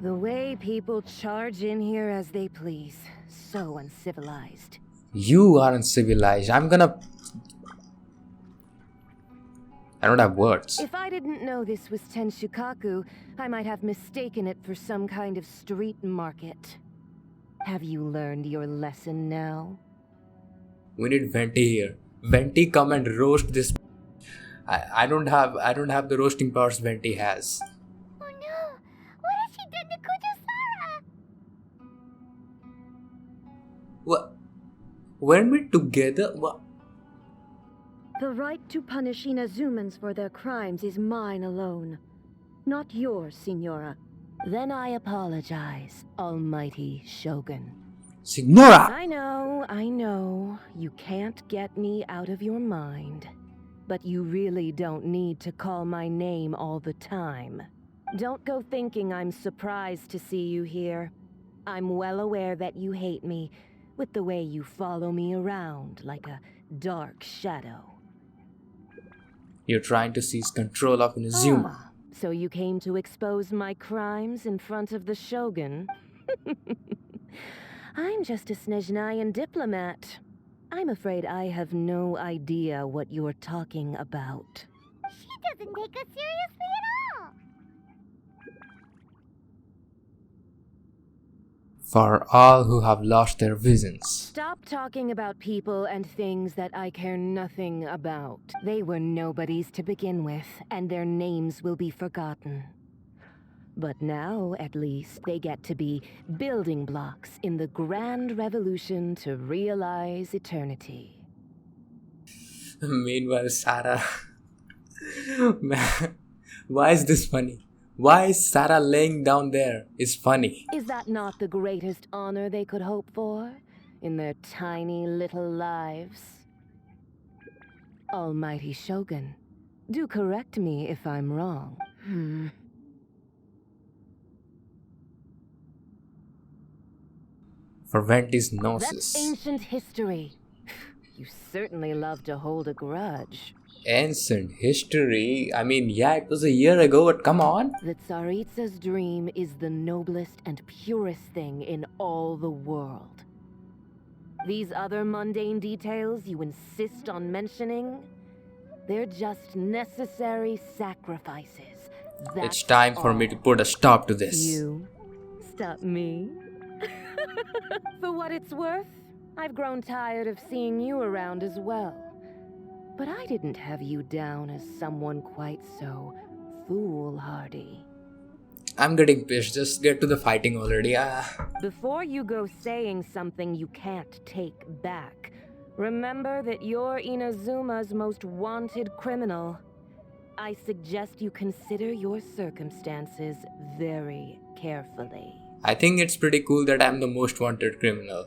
The way people charge in here as they please. So uncivilized. You are uncivilized. I don't have words. If I didn't know this was Tenshukaku, I might have mistaken it for some kind of street market. Have you learned your lesson now? We need Venti here. Venti, come and roast this. I don't have the roasting powers Venti has. Oh no! What has she done to Kujo-Sara? What? Weren't we together? What? The right to punish Inazumans for their crimes is mine alone. Not yours, Signora. Then I apologize, Almighty Shogun. Signora! I know. You can't get me out of your mind. But you really don't need to call my name all the time. Don't go thinking I'm surprised to see you here. I'm well aware that you hate me, with the way you follow me around like a dark shadow. You're trying to seize control of Inazuma. So you came to expose my crimes in front of the Shogun? I'm just a Snezhnayan diplomat. I'm afraid I have no idea what you're talking about. She doesn't take us seriously at all! For all who have lost their visions. Stop talking about people and things that I care nothing about. They were nobodies to begin with, and their names will be forgotten. But now, at least, they get to be building blocks in the grand revolution to realize eternity. Meanwhile, Sarah. Man, why is this funny? Why is Sarah laying down there? Is funny. Is that not the greatest honor they could hope for in their tiny little lives? Almighty Shogun, do correct me if I'm wrong. For Venti's That's gnosis. ancient history. You certainly love to hold a grudge. Ancient history? I mean, yeah, it was a year ago, but come on. The Tsaritsa's dream is the noblest and purest thing in all the world. These other mundane details you insist on mentioning, they're just necessary sacrifices. It's That's time for me all. to put a stop to this. You stop me? For what it's worth, I've grown tired of seeing you around as well. But I didn't have you down as someone quite so foolhardy. I'm getting pissed. Just get to the fighting already. Before you go saying something you can't take back, remember that you're Inazuma's most wanted criminal. I suggest you consider your circumstances very carefully. I think it's pretty cool that I'm the most wanted criminal.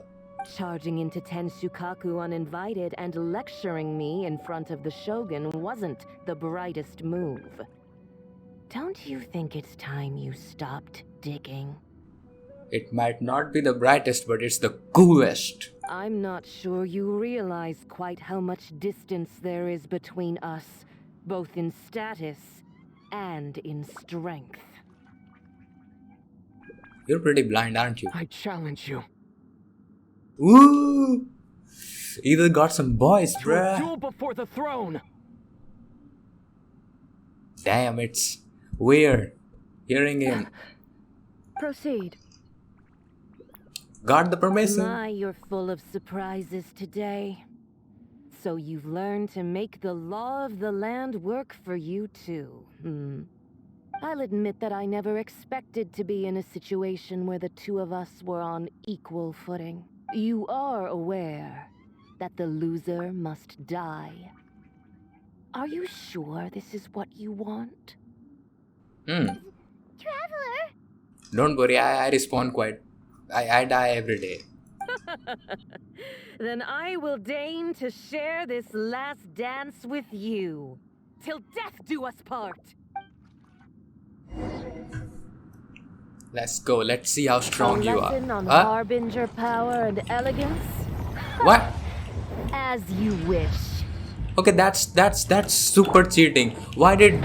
Charging into Tenshukaku uninvited and lecturing me in front of the Shogun wasn't the brightest move. Don't you think it's time you stopped digging? It might not be the brightest, but it's the coolest. I'm not sure you realize quite how much distance there is between us, both in status and in strength. You're pretty blind, aren't you? I challenge you. Ooh! Either got some boys, To a bruh. duel before the throne. Damn, it's weird hearing him. Proceed. Got the permission. My, you're full of surprises today. So you've learned to make the law of the land work for you too, I'll admit that I never expected to be in a situation where the two of us were on equal footing. You are aware that the loser must die. Are you sure this is what you want? Traveler? Don't worry, I respond quite. I die every day. Then I will deign to share this last dance with you. Till death do us part! Let's go. Let's see how strong A you are. lesson on Huh? harbinger power and elegance? What? As you wish. Okay, that's super cheating. Why did...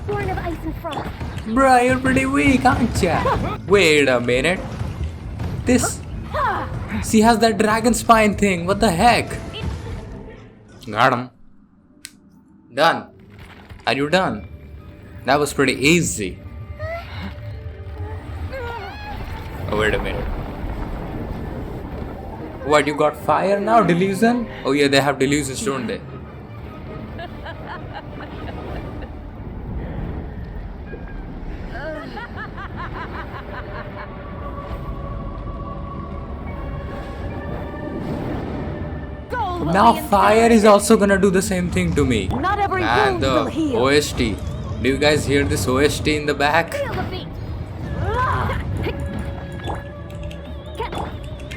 Born of ice and frost. Bruh, you're pretty weak, aren't ya? Wait a minute. This... She has that dragon spine thing. What the heck? Got him. Done. Are you done? That was pretty easy. Oh, wait a minute. What, you got fire now? Delusion? Oh yeah, they have delusions, don't they? Now fire is also gonna do the same thing to me. Not every And wound will the heal. OST. Do you guys hear this OST in the back? Feel the beat.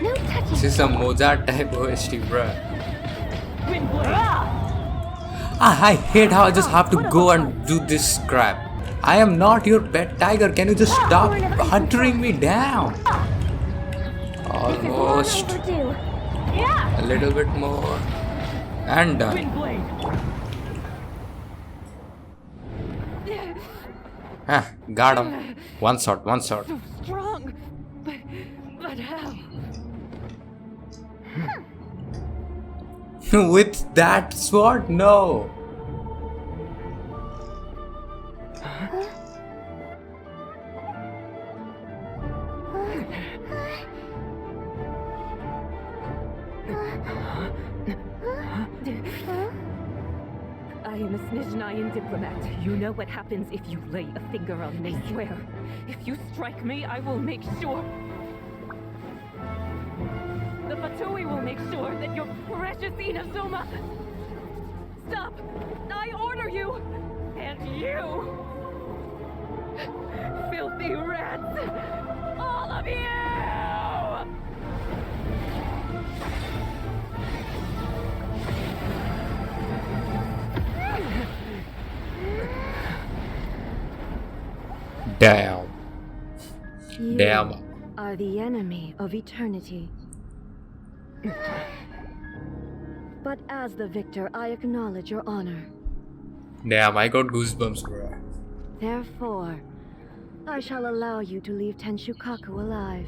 No touching. This is some Mozart type OST, bruh. I hate how I just have to go and do this crap. I am not your pet tiger. Can you just stop huntering me down? Almost. Overdue. A little bit more. And done. Got him. One shot, one shot. Strong, but how? With that sword? No. I am a Snezhnayan diplomat. You know what happens if you lay a finger on me. I swear, if you strike me, I will make sure. The Fatui will make sure that your precious Inazuma... Stop! I order you! And you! Filthy rats! All of you! Damn. You Damn. are the enemy of eternity. But as the victor, I acknowledge your honor. Damn, I got goosebumps, bro. Therefore, I shall allow you to leave Tenshukaku alive.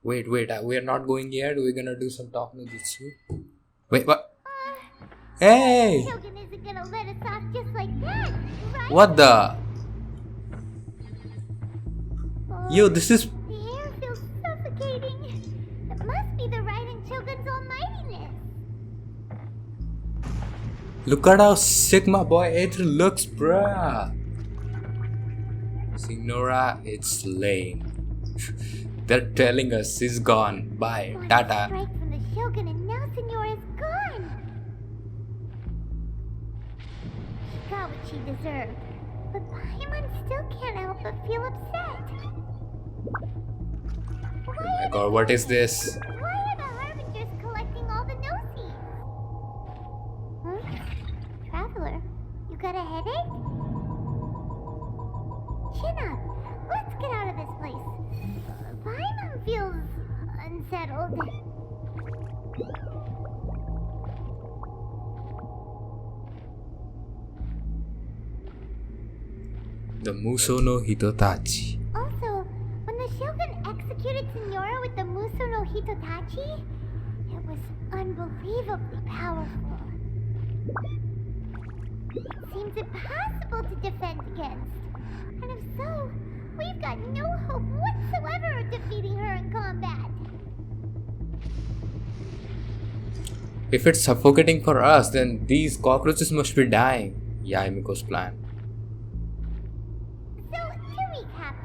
Wait, we are not going yet. We're gonna do some talk no jutsu. Wait, what? Hey! Shogun isn't gonna let us off just like that, right? What the? Yo, this is. The air feels suffocating. It must be the Raiden Shogun's almightiness. Look at how sick my boy Adrian looks, bruh. Signora, it's lame. They're telling us he's gone. Bye. One Tata. strike from the Shogun and now Signora's gone. She got what she deserved. But Paimon still can't help but feel upset. Oh my god, what is this? Why are the Harbingers collecting all the no-seeds? Huh? Traveler, you got a headache? Chin up. Let's get out of this place. Paimon feels unsettled. The Muso no Hitotachi. Also, when the Shogun executed Signora with the Muso no Hitotachi, it was unbelievably powerful. It seems impossible to defend against. And if so, we've got no hope whatsoever of defeating her in combat. If it's suffocating for us, then these cockroaches must be dying. Yaimiko's plan. So, to recap,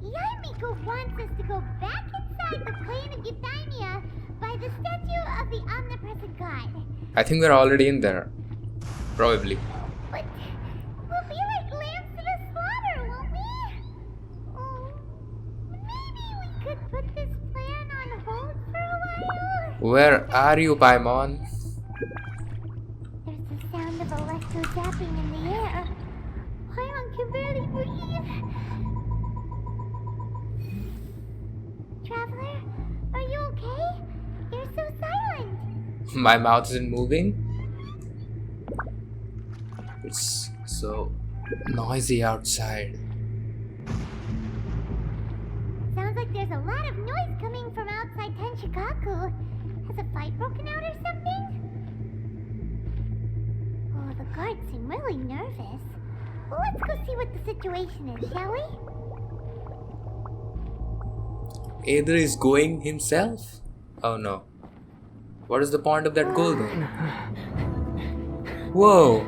Yaimiko wants us to go back inside the plane of Euthymia by the statue of the omnipresent god. I think we're already in there. Probably. But we'll be like lambs to the slaughter, won't we? Oh, maybe we could put this plan on hold for a while? Where are you, Paimon? There's the sound of electro zapping in the air. Paimon can barely breathe. Traveler, are you okay? You're so silent. My mouth isn't moving. It's so noisy outside. Sounds like there's a lot of noise coming from outside Tenshikaku. Has a fight broken out or something? Oh, the guards seem really nervous. Well, let's go see what the situation is, shall we? Either is going himself? Oh no. What is the point of that goal then? Whoa.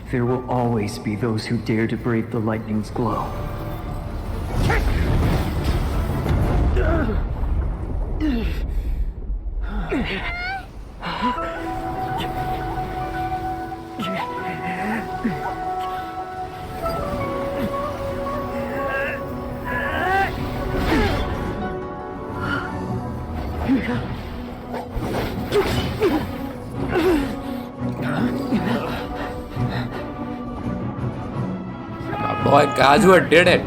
There will always be those who dare to brave the lightning's glow. My boy Kazuha did it.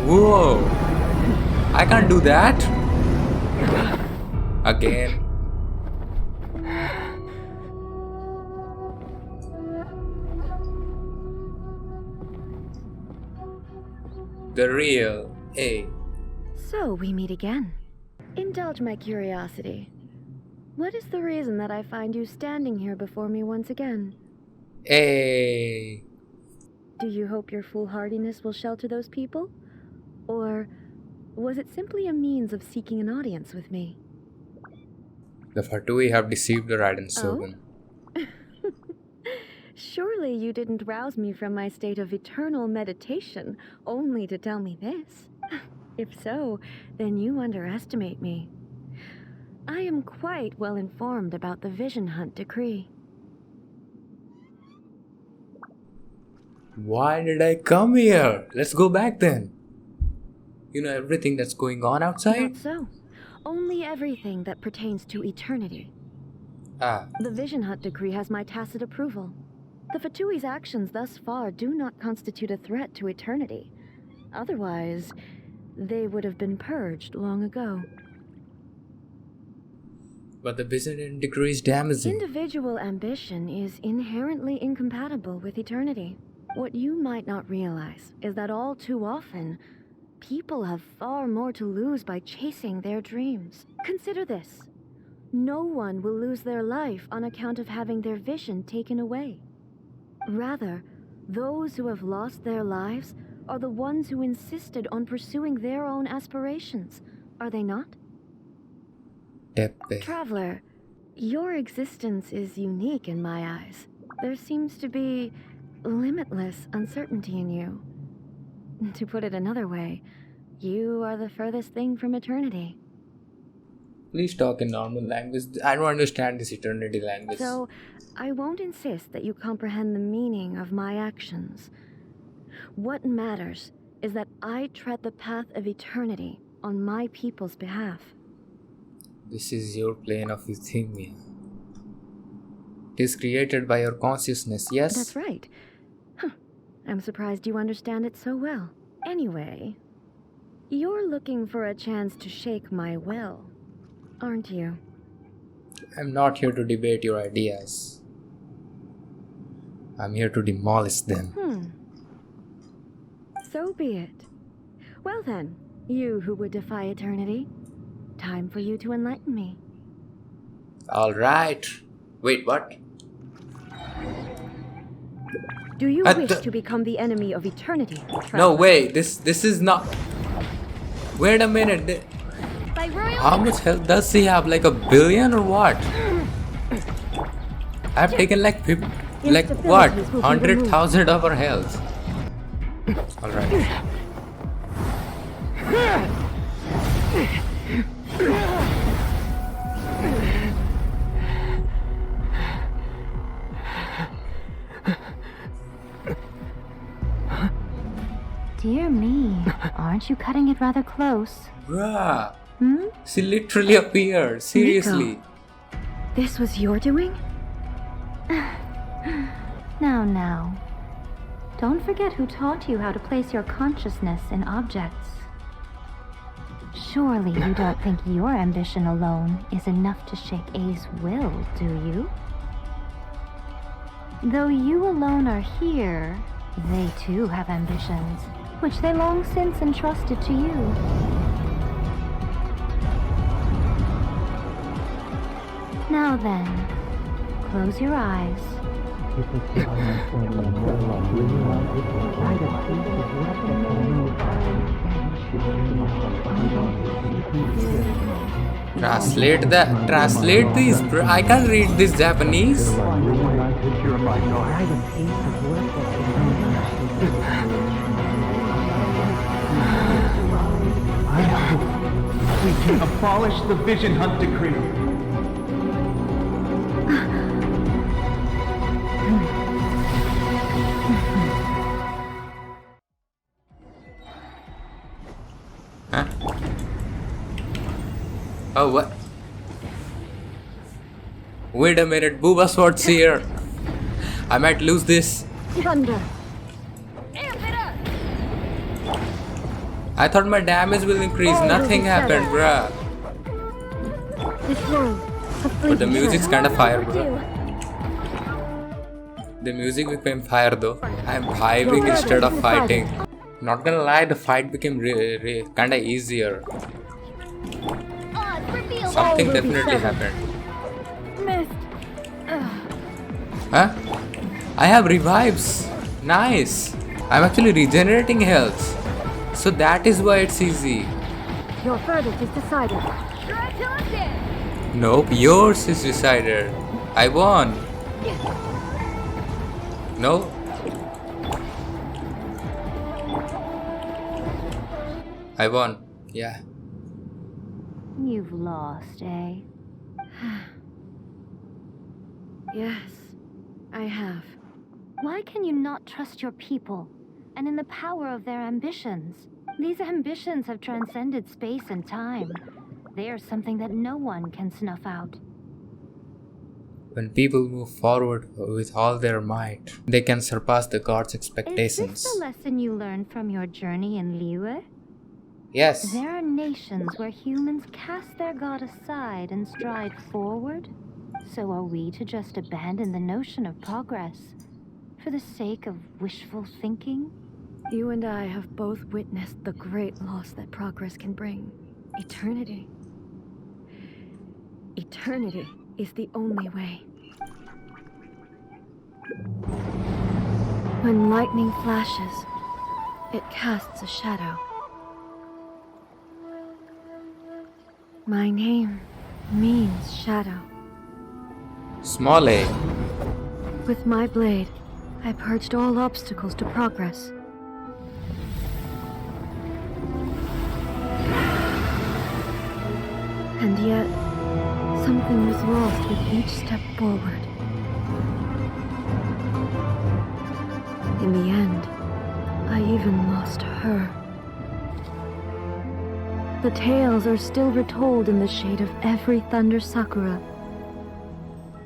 Whoa. I can't do that. Again. The real A. So we meet again. Indulge my curiosity. What is the reason that I find you standing here before me once again? A. Do you hope your foolhardiness will shelter those people? Or was it simply a means of seeking an audience with me? The Fatui have deceived the Raiden Shogun. Surely you didn't rouse me from my state of eternal meditation only to tell me this. If so, then you underestimate me. I am quite well informed about the Vision Hunt decree. Why did I come here? Let's go back then. You know everything that's going on outside? Not so. Only everything that pertains to eternity. The Vision Hunt decree has my tacit approval. The Fatui's actions thus far do not constitute a threat to eternity. Otherwise, they would have been purged long ago. But the Byzantine decree is damaging. Individual ambition is inherently incompatible with eternity. What you might not realize is that all too often, people have far more to lose by chasing their dreams. Consider this. No one will lose their life on account of having their vision taken away. Rather, those who have lost their lives are the ones who insisted on pursuing their own aspirations, are they not? Tepe. Traveler, your existence is unique in my eyes. There seems to be limitless uncertainty in you. To put it another way, you are the furthest thing from eternity. Please talk in normal language. I don't understand this eternity language. So, I won't insist that you comprehend the meaning of my actions. What matters is that I tread the path of eternity on my people's behalf. This is your plane of euthymia. It is created by your consciousness, yes? That's right. I'm surprised you understand it so well. Anyway, you're looking for a chance to shake my will, aren't you? I'm not here to debate your ideas. I'm here to demolish them. So be it. Well then, you who would defy eternity, time for you to enlighten me. Alright. Wait, what? Do you wish to become the enemy of eternity? No, wait. This is not... Wait a minute. How much health does he have? Like 1 billion or what? I've taken like what? 100,000 of her health. Alright. Dear me, aren't you cutting it rather close? Bruh. She literally appeared. Seriously. Miko, this was your doing? Now. Don't forget who taught you how to place your consciousness in objects. Surely you don't think your ambition alone is enough to shake A's will, do you? Though you alone are here, they too have ambitions, which they long since entrusted to you. Now then, close your eyes. Translate these, bro. I can't read this Japanese. We can abolish the Vision Hunt decree. Huh? Oh, what? Wait a minute, Booba Sword's here. I might lose this. Thunder. I thought my damage will increase. Nothing happened, bruh. But the music's kinda fire, bro. The music became fire though. I'm vibing instead of fighting. Not gonna lie, the fight became kinda easier. Something definitely happened. Huh? I have revives. Nice. I'm actually regenerating health. So that is why it's easy. Your verdict is decided. Nope, yours is decided. I won. No? I won. Yeah. You've lost, eh? Yes, I have. Why can you not trust your people, and in the power of their ambitions? These ambitions have transcended space and time. They are something that no one can snuff out. When people move forward with all their might, they can surpass the gods' Is this expectations. the lesson you learned from your journey in Liyue? Yes. There are nations where humans cast their god aside and stride forward. So are we to just abandon the notion of progress for the sake of wishful thinking? You and I have both witnessed the great loss that progress can bring. Eternity. Eternity is the only way. When lightning flashes, it casts a shadow. My name means shadow. Small A. With my blade, I purged all obstacles to progress. And yet, something was lost with each step forward. In the end, I even lost her. The tales are still retold in the shade of every Thunder Sakura.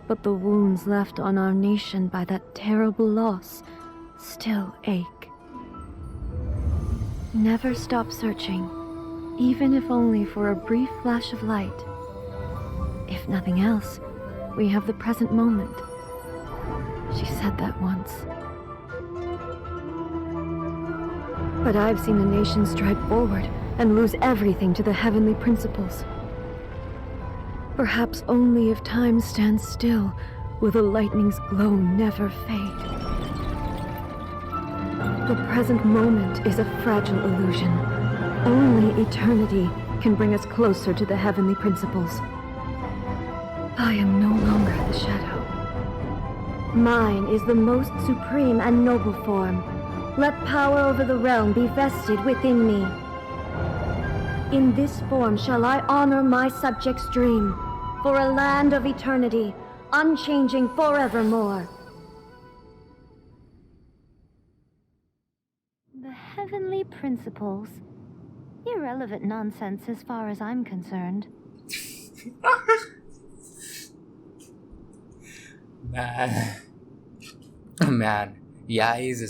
But the wounds left on our nation by that terrible loss still ache. Never stop searching, even if only for a brief flash of light. If nothing else, we have the present moment. She said that once. But I've seen a nation stride forward and lose everything to the heavenly principles. Perhaps only if time stands still will the lightning's glow never fade. The present moment is a fragile illusion. Only eternity can bring us closer to the heavenly principles. I am no longer the shadow. Mine is the most supreme and noble form. Let power over the realm be vested within me. In this form shall I honor my subjects' dream, for a land of eternity, unchanging forevermore. The heavenly principles. Irrelevant nonsense as far as I'm concerned. Man. Man. Yeah, he's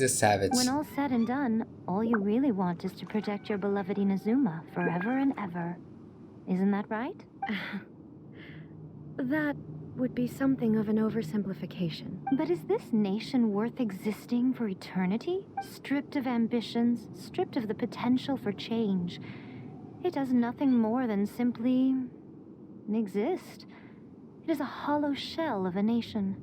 a savage. When all's said and done, all you really want is to protect your beloved Inazuma forever and ever. Isn't that right? That would be something of an oversimplification. But is this nation worth existing for eternity? Stripped of ambitions, stripped of the potential for change. It does nothing more than simply exist. It is a hollow shell of a nation.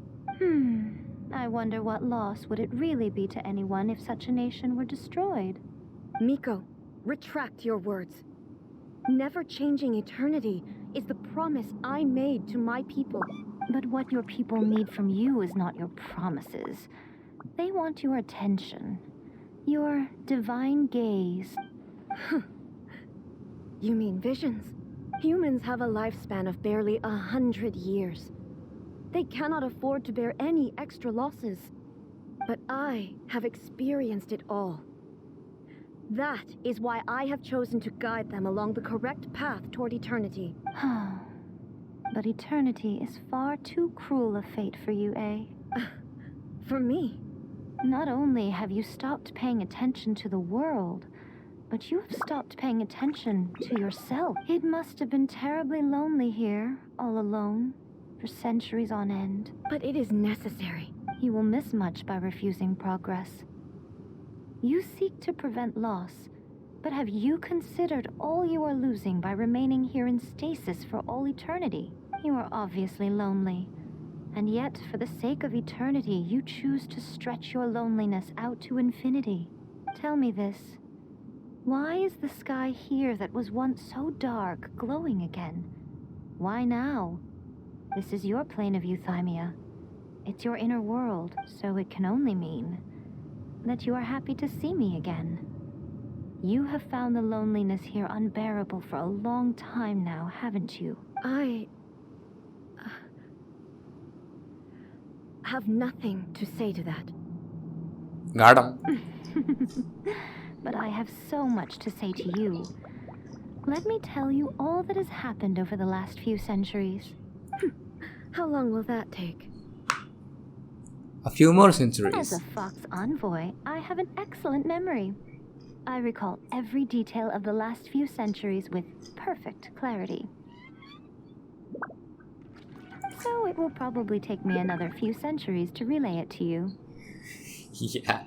I wonder what loss would it really be to anyone if such a nation were destroyed? Miko, retract your words. Never changing eternity is the promise I made to my people. But what your people need from you is not your promises. They want your attention. Your divine gaze. You mean visions? Humans have a lifespan of barely 100 years. They cannot afford to bear any extra losses. But I have experienced it all. That is why I have chosen to guide them along the correct path toward eternity. But eternity is far too cruel a fate for you, eh? For me? Not only have you stopped paying attention to the world, but you have stopped paying attention to yourself. It must have been terribly lonely here, all alone, for centuries on end. But it is necessary. You will miss much by refusing progress. You seek to prevent loss, but have you considered all you are losing by remaining here in stasis for all eternity? You are obviously lonely, and yet for the sake of eternity you choose to stretch your loneliness out to infinity. Tell me this. Why is the sky here that was once so dark glowing again? Why now? This is your plane of euthymia. It's your inner world, so it can only mean that you are happy to see me again. You have found the loneliness here unbearable for a long time now, haven't you? I have nothing to say to that. Got him. But I have so much to say to you. Let me tell you all that has happened over the last few centuries. How long will that take? A few more As centuries. a Fox envoy, I have an excellent memory. I recall every detail of the last few centuries with perfect clarity. So it will probably take me another few centuries to relay it to you. Yeah.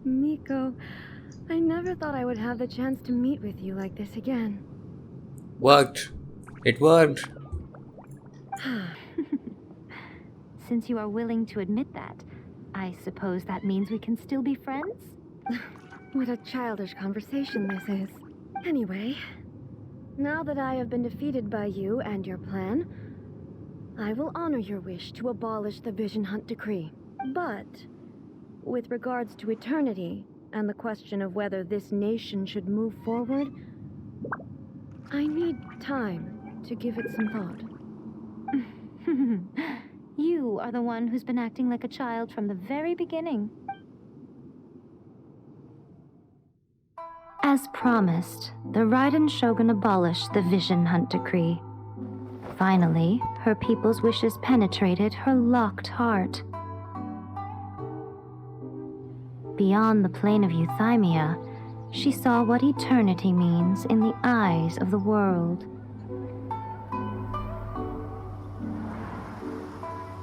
Miko, I never thought I would have the chance to meet with you like this again. Worked. It worked. Since you are willing to admit that, I suppose that means we can still be friends? What a childish conversation this is. Anyway, now that I have been defeated by you and your plan, I will honor your wish to abolish the Vision Hunt Decree. But, with regards to eternity and the question of whether this nation should move forward, I need time to give it some thought. You are the one who's been acting like a child from the very beginning. As promised, the Raiden Shogun abolished the Vision Hunt Decree. Finally, her people's wishes penetrated her locked heart. Beyond the plane of Euthymia, she saw what eternity means in the eyes of the world.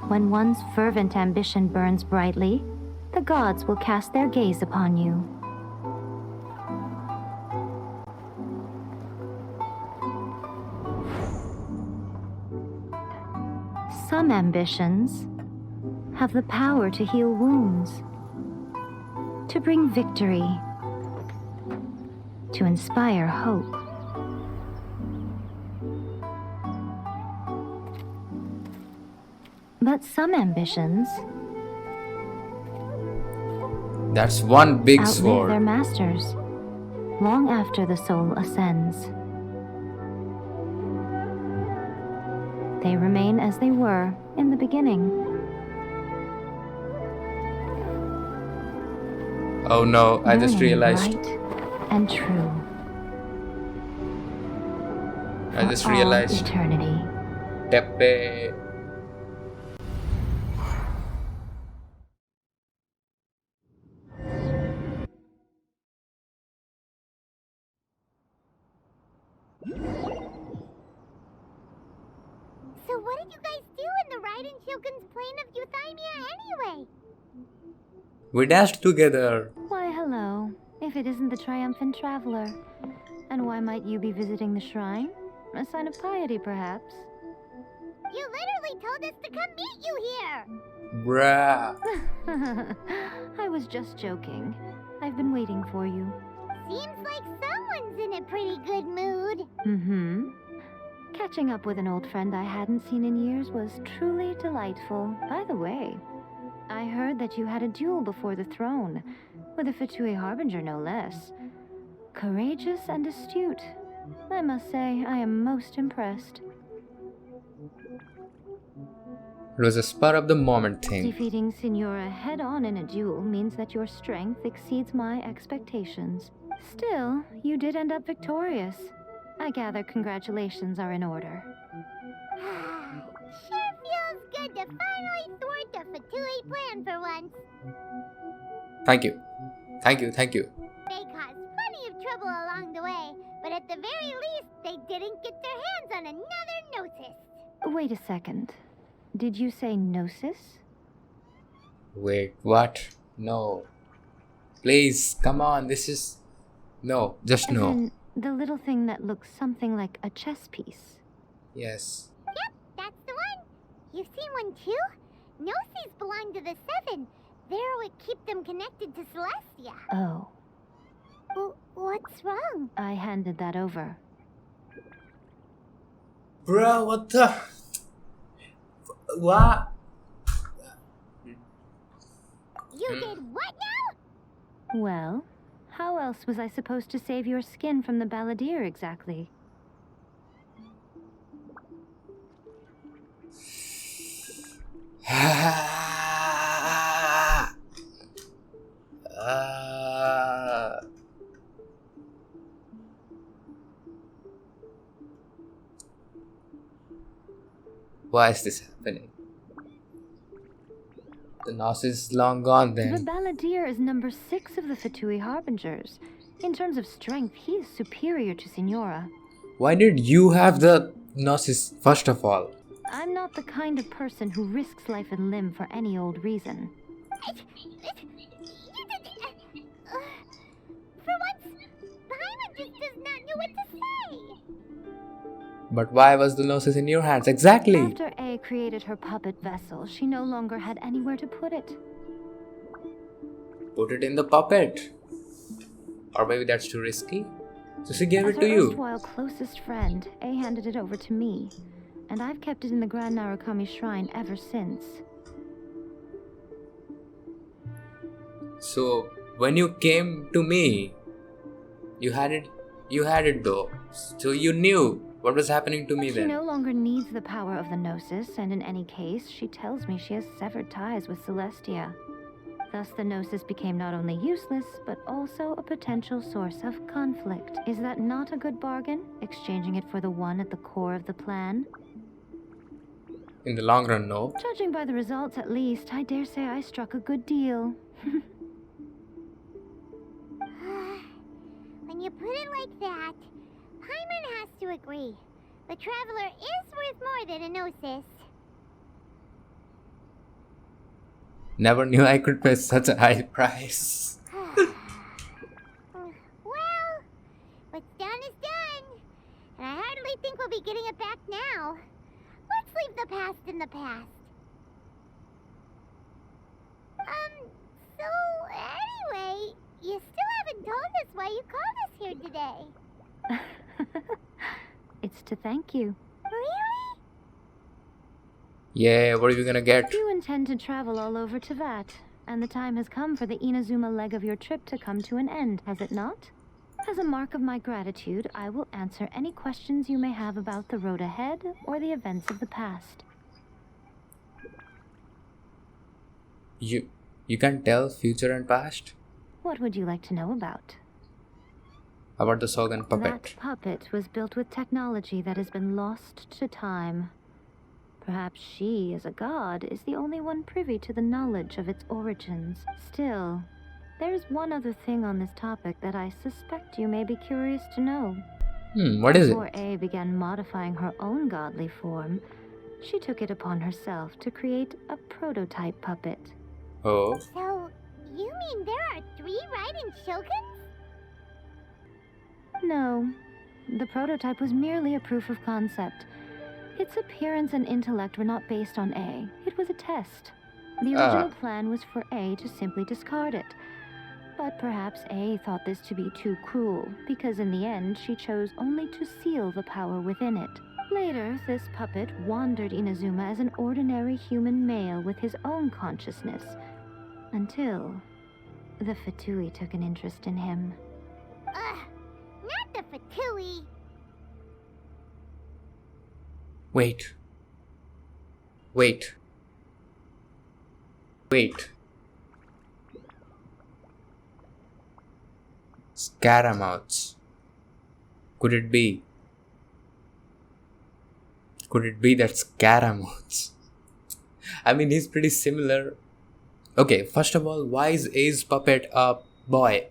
When one's fervent ambition burns brightly, the gods will cast their gaze upon you. Some ambitions have the power to heal wounds, to bring victory, to inspire hope. But some ambitions That's one big outlive sword. their masters long after the soul ascends. They remain as they were in the beginning. Oh no, I just Burning realized. Bright and true. I just for all realized. eternity. Teppe. So what did you guys do in the Raiden Shogun's plane of Euthymia anyway? We dashed together. Why, hello. If it isn't the triumphant traveler. And why might you be visiting the shrine? A sign of piety, perhaps? You literally told us to come meet you here! Bruh. I was just joking. I've been waiting for you. Seems like someone's in a pretty good mood. Mm-hmm. Catching up with an old friend I hadn't seen in years was truly delightful. By the way, I heard that you had a duel before the throne, with a Fatui Harbinger no less. Courageous and astute. I must say, I am most impressed. It was a spur of the moment thing. Defeating Signora head-on in a duel means that your strength exceeds my expectations. Still, you did end up victorious. I gather congratulations are in order. Sure feels good to finally thwart the Fatui plan for once. Thank you. Thank you, thank you. They caused plenty of trouble along the way, but at the very least, they didn't get their hands on another Gnosis. Wait a second. Did you say Gnosis? Wait, what? No. Please, come on, this is... No, just As no. in, the little thing that looks something like a chess piece. Yes. Yep, that's the one. You've seen one too? Gnosis belong to the Seven. They're what keep them connected to Celestia. Oh, What's wrong? I handed that over. Bro, what the? What? You did what now? Well, how else was I supposed to save your skin from the balladeer exactly? Why is this happening? The Nos is long gone The then. balladeer is number 6 of the Fatui Harbingers. In terms of strength, he is superior to Signora. Why did you have the Gnosis first of all? I'm not the kind of person who risks life and limb for any old reason. For once, Paimon just does not know what to say. But why was the Gnosis in your hands exactly? After A created her puppet vessel, she no longer had anywhere to put it. Put it in the puppet. Or maybe that's too risky. So she gave As it to her you. erstwhile closest friend, A handed it over to me, and I've kept it in the Grand Narukami Shrine ever since. So when you came to me, you had it though. So you knew what was happening to me She then. no longer needs the power of the Gnosis, and in any case, she tells me she has severed ties with Celestia. Thus, the Gnosis became not only useless, but also a potential source of conflict. Is that not a good bargain, exchanging it for the one at the core of the plan? In the long run, no. Judging by the results, at least, I dare say I struck a good deal. When you put it like that, Paimon has to agree. The Traveler is worth more than a Gnosis. Never knew I could pay such a high price. Well, what's done is done. And I hardly think we'll be getting it back now. Let's leave the past in the past. So anyway, you still haven't told us why you called us here today. It's to thank you. Really? Yeah, what are you gonna get? You intend to travel all over Teyvat, and the time has come for the Inazuma leg of your trip to come to an end, has it not? As a mark of my gratitude, I will answer any questions you may have about the road ahead or the events of the past. You can tell future and past? What would you like to know about? About the Shogun puppet. That puppet was built with technology that has been lost to time. Perhaps she, as a god, is the only one privy to the knowledge of its origins. Still, there's one other thing on this topic that I suspect you may be curious to know. What is it? Before A began modifying her own godly form, she took it upon herself to create a prototype puppet. Oh. So, you mean there are 3 riding shoguns? No, the prototype was merely a proof of concept. Its appearance and intellect were not based on A. It was a test. The original plan was for A to simply discard it. But perhaps A thought this to be too cruel, because in the end she chose only to seal the power within it. Later, this puppet wandered Inazuma as an ordinary human male with his own consciousness, until the Fatui took an interest in him. Not the Fatui. Wait. Scaramouches. Could it be that Scaramouche? I mean, he's pretty similar. Okay, first of all, why is A's puppet a boy?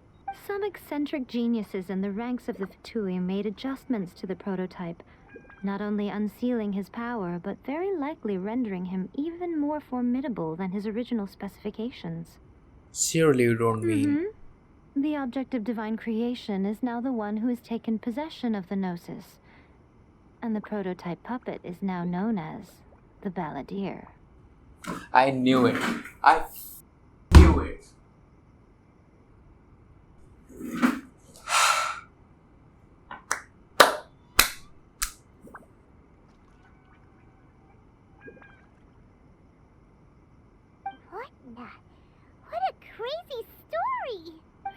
Some eccentric geniuses in the ranks of the Fatui made adjustments to the prototype, not only unsealing his power, but very likely rendering him even more formidable than his original specifications. Surely you don't mean... The object of divine creation is now the one who has taken possession of the Gnosis, and the prototype puppet is now known as the Balladeer. I knew it. I knew it.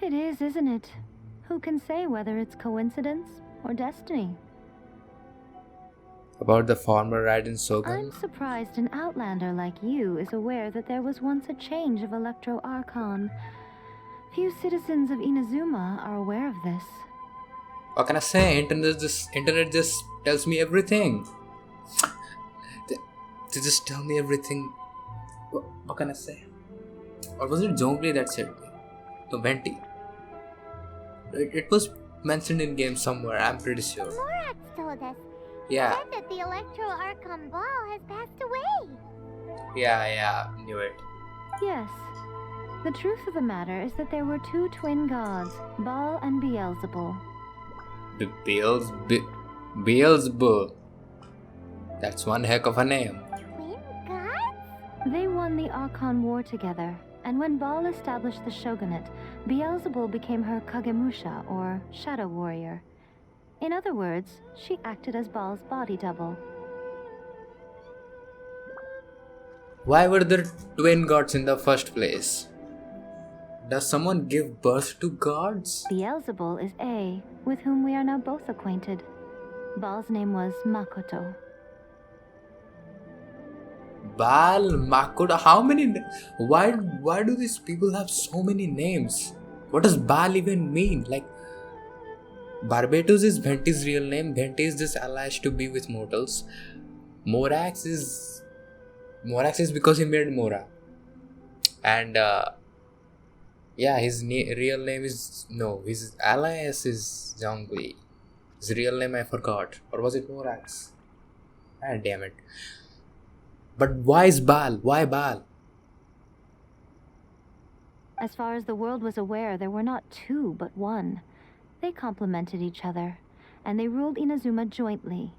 It is, isn't it? Who can say whether it's coincidence or destiny? About the former Raiden Shogun? I'm surprised an outlander like you is aware that there was once a change of Electro Archon. Few citizens of Inazuma are aware of this. What can I say? Internet just tells me everything. They just tell me everything. What can I say? Or was it Zhongli that said me? No, Venti. It was mentioned in game somewhere, I'm pretty sure. Morax told us. Yeah. He said that the Electro Archon Ball has passed away. Yeah, knew it. Yes. The truth of the matter is that there were two twin gods, Baal and Beelzebul. Beelzebul. That's one heck of a name. Twin gods? They won the Archon War together, and when Baal established the shogunate, Beelzebul became her Kagemusha, or shadow warrior. In other words, she acted as Baal's body double. Why were there twin gods in the first place? Does someone give birth to gods? Beelzebul is A, with whom we are now both acquainted. Baal's name was Makoto. Baal, Makoto, how many? Why do these people have so many names? What does Baal even mean? Like, Barbatos is Venti's real name. Venti is just alleged to be with mortals. Morax is because he made Mora. And yeah, his real name is his alias is Zhongli. His real name I forgot, or was it Morax? Ah, damn it! But why is Baal? Why Baal? As far as the world was aware, there were not two, but one. They complemented each other, and they ruled Inazuma jointly,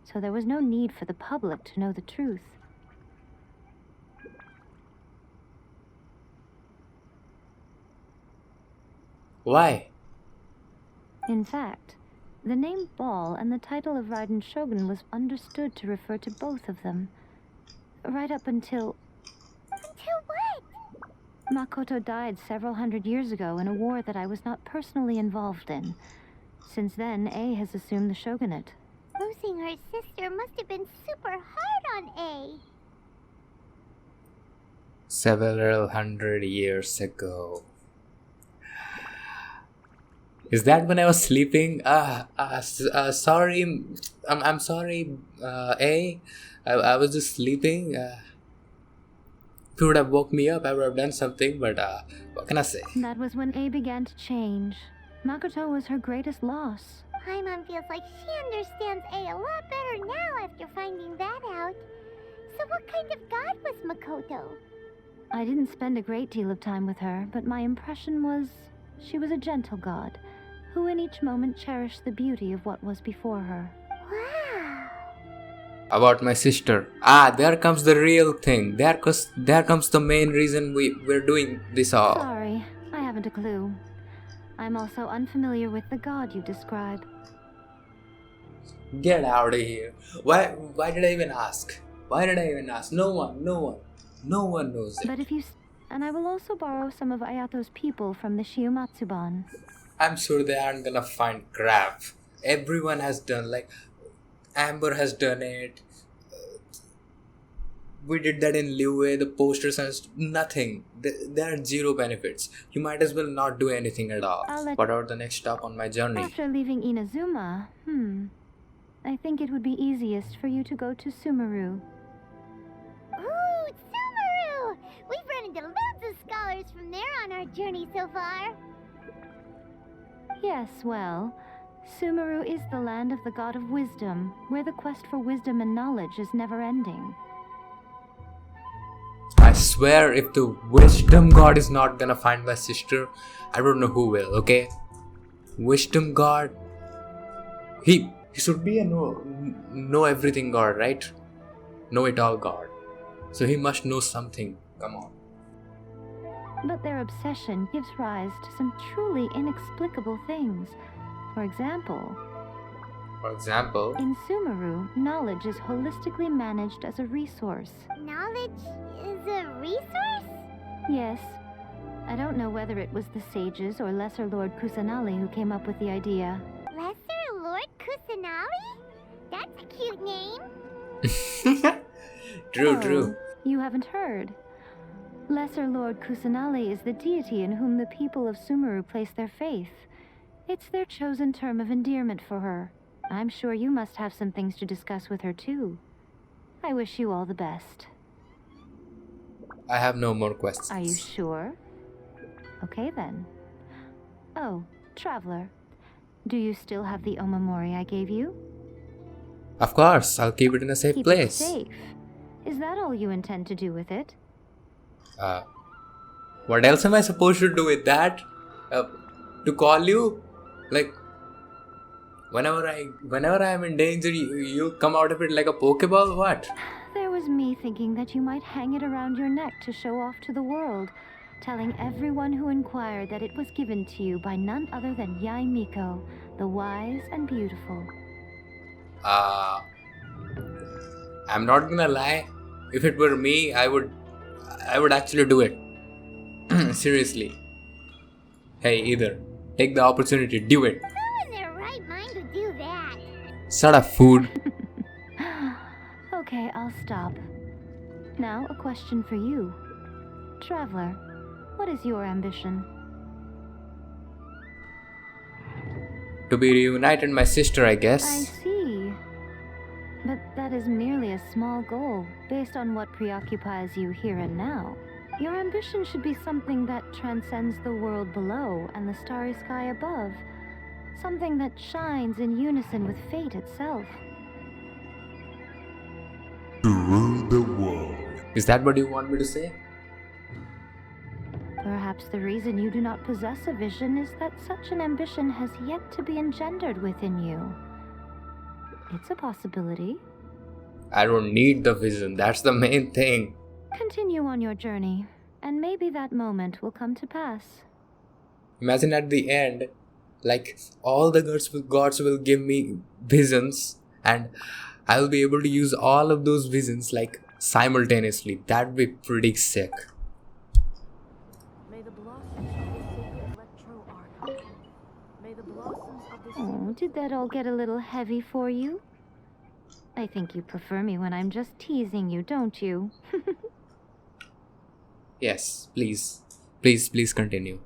so there was no need for the public to know the truth. Why? In fact, the name Baal and the title of Raiden Shogun was understood to refer to both of them, right up until... Until what? Makoto died several hundred years ago in a war that I was not personally involved in. Since then, A has assumed the shogunate. Losing her sister must have been super hard on A. Several hundred years ago. Is that when I was sleeping? Sorry. I'm sorry, A. I was just sleeping. If you would have woke me up, I would have done something, but what can I say? That was when A began to change. Makoto was her greatest loss. Paimon feels like she understands A a lot better now after finding that out. So what kind of god was Makoto? I didn't spend a great deal of time with her, but my impression was she was a gentle god, who in each moment cherished the beauty of what was before her. Wow. About my sister. There comes the real thing. There comes the main reason we're doing this all. Sorry, I haven't a clue. I'm also unfamiliar with the god you describe. Get out of here. Why did I even ask? Why did I even ask? No one knows it. But if you... And I will also borrow some of Ayato's people from the Shiumatsuban. I'm sure they aren't gonna find crap. Everyone has done, like, Amber has done it. We did that in Liyue, the posters and nothing. There are zero benefits. You might as well not do anything at all. What about the next stop on my journey? After leaving Inazuma, I think it would be easiest for you to go to Sumeru. Ooh, Sumeru! We've run into loads of scholars from there on our journey so far. Yes, well, Sumeru is the land of the god of wisdom, where the quest for wisdom and knowledge is never-ending. I swear, if the wisdom god is not gonna find my sister, I don't know who will, okay? Wisdom god, he should be a know everything god, right? Know it all god. So he must know something, come on. But their obsession gives rise to some truly inexplicable things. For example, in Sumeru, knowledge is holistically managed as a resource. Knowledge is a resource? Yes. I don't know whether it was the sages or Lesser Lord Kusanali who came up with the idea. Lesser Lord Kusanali? That's a cute name. True, Oh, true. you haven't heard. Lesser Lord Kusanali is the deity in whom the people of Sumeru place their faith. It's their chosen term of endearment for her. I'm sure you must have some things to discuss with her too. I wish you all the best. I have no more questions. Are you sure? Okay then. Oh, Traveler. Do you still have the Omamori I gave you? Of course, I'll keep it in a safe Keep place. it safe. Is that all you intend to do with it? What else am I supposed to do with that? To call you? Like, whenever I'm in danger, you come out of it like a Pokeball? What? There was me thinking that you might hang it around your neck to show off to the world, telling everyone who inquired that it was given to you by none other than Yai Miko, the wise and beautiful. I'm not gonna lie. If it were me, I would actually do it. Seriously. Hey, either take the opportunity, do it. Who in their right mind would do that? Sort of food. Okay, I'll stop. Now, a question for you. Traveler, what is your ambition? To be reunited, my sister, I I guess. see. But that is merely a small goal, based on what preoccupies you here and now. Your ambition should be something that transcends the world below and the starry sky above. Something that shines in unison with fate itself. To rule the world. Is that what you want me to say? Perhaps the reason you do not possess a vision is that such an ambition has yet to be engendered within you. It's a possibility. I don't need the vision, that's the main thing. Continue on your journey, and maybe that moment will come to pass. Imagine at the end, like all the gods will give me visions, and I will be able to use all of those visions like simultaneously. That'd be pretty sick. Oh, did that all get a little heavy for you? I think you prefer me when I'm just teasing you, don't you? Yes, please. Please continue.